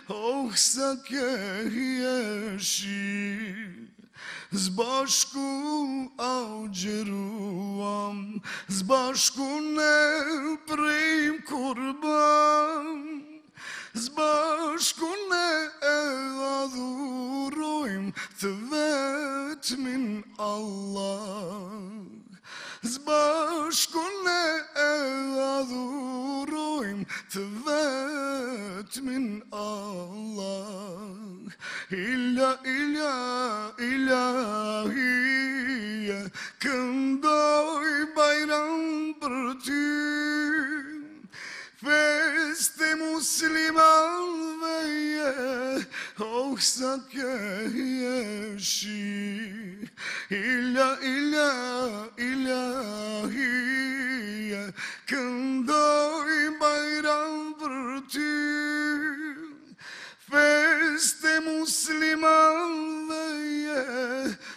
oh sa ke jeshi. Zbashku au gjeruam, zbashku ne prejm kurban, zbashku ne e adhurojm të vetmin Allah. Zbashku ne e adhurojm të vetmin Allah. Ila, ila, ilahi, këndoj bajram për ty, feste muslimanve je, oh sa ke jeshi. Ila, ila, ilahi, këndoj bajram për ty, feste muslimanve je,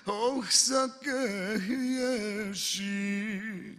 oh sa ke jeshi.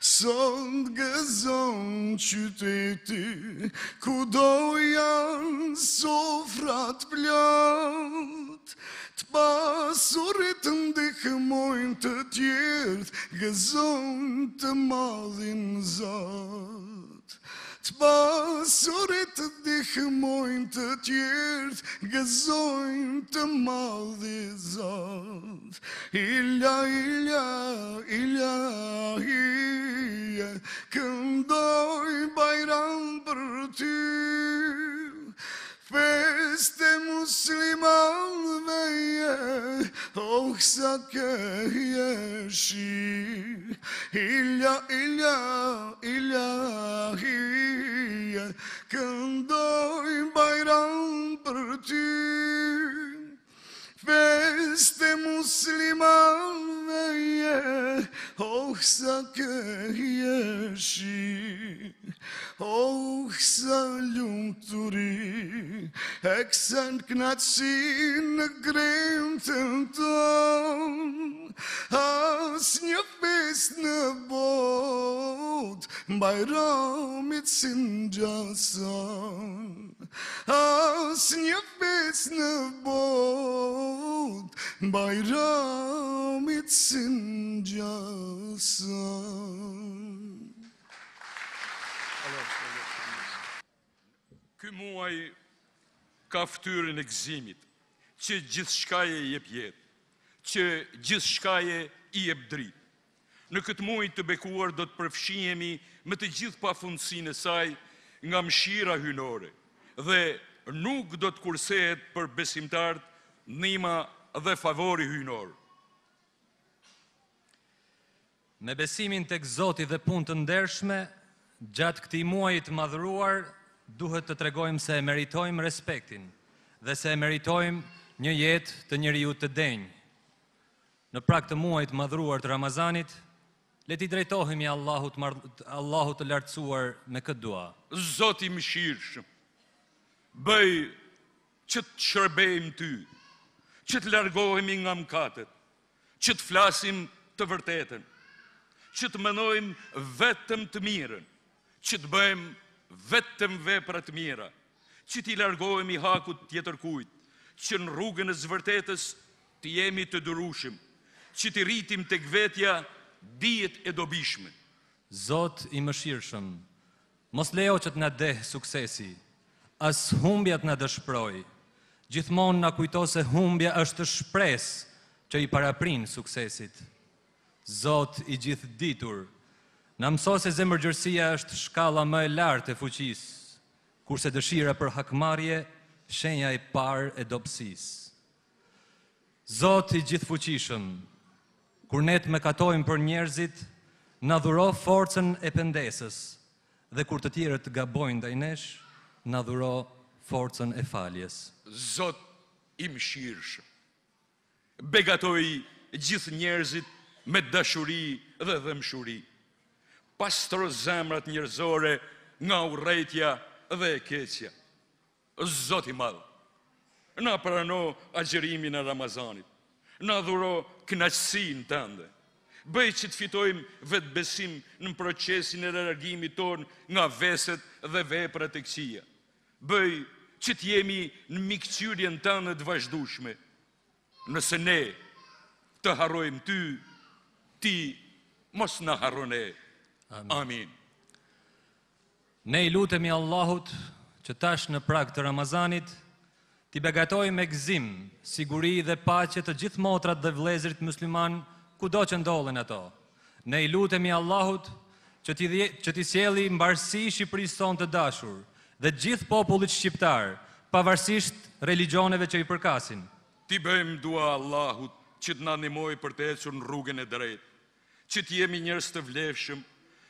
Sot gëzon qyteti, ku do janë sofrat plot, të pasurit ndihmojnë të tjerët, gëzon të madhin Zot. Të pasurit ndihmojnë të tjerët, gëzojnë të madhin Zot. Ila, ila, ilahi, këndoj bajram për ty, feste muslimanve je, oh sa ke jeshi. Ila, ila, ilahi, këndoj bajram për ty, feste muslimanve je, oh sa ke jeshi. Oh sa lumturi, e kësën knatësi në gremtën ton, as një fest në bot, bajramit si ngjason. As një fest në bot, bajramit si ngjason. Ky muaj ka ftyrën e gëzimit, që gjithçkaje jep jetë, që gjithçkaje i jep dritë. Në këtë muaj të bekuar do të përfshihemi me të gjithë pafundësinë e saj nga mëshira hyjnore dhe nuk do të kursehet për besimtarët ndihma dhe favori hyjnor. Me besimin tek Zoti dhe punë të ndershme, gjatë këtij muaji të madhëruar, duhet të tregojmë se e meritojmë respektin dhe se e meritojmë një jetë të njeriu të denjë. Në prag të muajit madhruar të Ramazanit, le t'i drejtohemi Allahut të lartësuar me këtë dua. Zoti mëshirshëm, bëj që të shërbejmë ty, që të largohemi nga mëkatet, që të flasim të vërtetën, që të mendojmë vetëm të mirën, që të bëjmë vetëm vepra të mira, që t'i largohemi hakut tjetërkujt, që në rrugën e zvërtetës të jemi të durueshëm, që t'i rritim tek vetja dijet e dobishme. Zot i mëshirshëm, mos lejo që t'na deh suksesi, as humbja t'na dëshproj. Gjithmonë na kujto se humbja është shpresë që i paraprin suksesit. Zot i gjithë ditur, na mëso se zemërgjërsia është shkalla më e lartë e fuqisë, kurse dëshira për hakmarrje shenja e parë e dobësisë. Zot i gjithë fuqishëm, kur ne të mëkatojmë për njerëzit, na dhuro forcën e pendesës, dhe kur të tjerët gabojnë ndaj nesh, na dhuro forcën e faljes. Zot i mëshirshëm, begatoj gjithë njerëzit me dashuri dhe dëmshuri. Pastro zemrat njerëzore nga urrejtja dhe e keqja. Zot i madh, na prano agjërimin e Ramazanit, na dhuro kënaqësinë tënde. Bëj që të fitojmë vetbesim në procesin e largimit ton nga veset dhe veprat e këqija. Bëj që të jemi në mikqyrjen tënde të vazhdueshme. Nëse ne të harrojmë ty, ti mos na harro ne. Amin. Ne i lutemi Allahut që tash në prag të Ramazanit t'i begatojmë me gëzim, siguri dhe paqe të gjithë motrat dhe vëllezërit musliman kudo që ndodhen ato. Ne i lutemi Allahut që t'i sjelli mbarësi Shqipërisë tonë të dashur dhe gjithë popullit shqiptar, pavarësisht religioneve që i përkasin. Ti bëjmë dua Allahut që të na ndihmojë për të ecur në rrugën e drejtë, që të jemi njerëz të vlefshëm,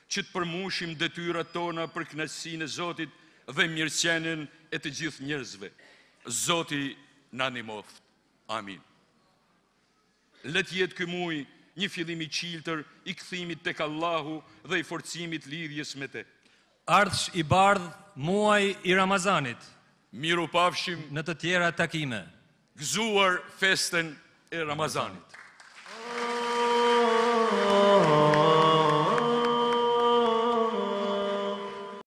që të përmushim detyrat tona për kënaqësinë e Zotit dhe mirëqenien e të gjithë njerëzve. Zoti na ndihmoft. Amin. Le të jetë ky muaj një fillim i qiltër i kthimit tek Allahu dhe i forcimit lidhjes me te. Ardhsh i bardh muaj i Ramazanit. Miru pafshim në të tjera takime. Gëzuar festen e Ramazanit.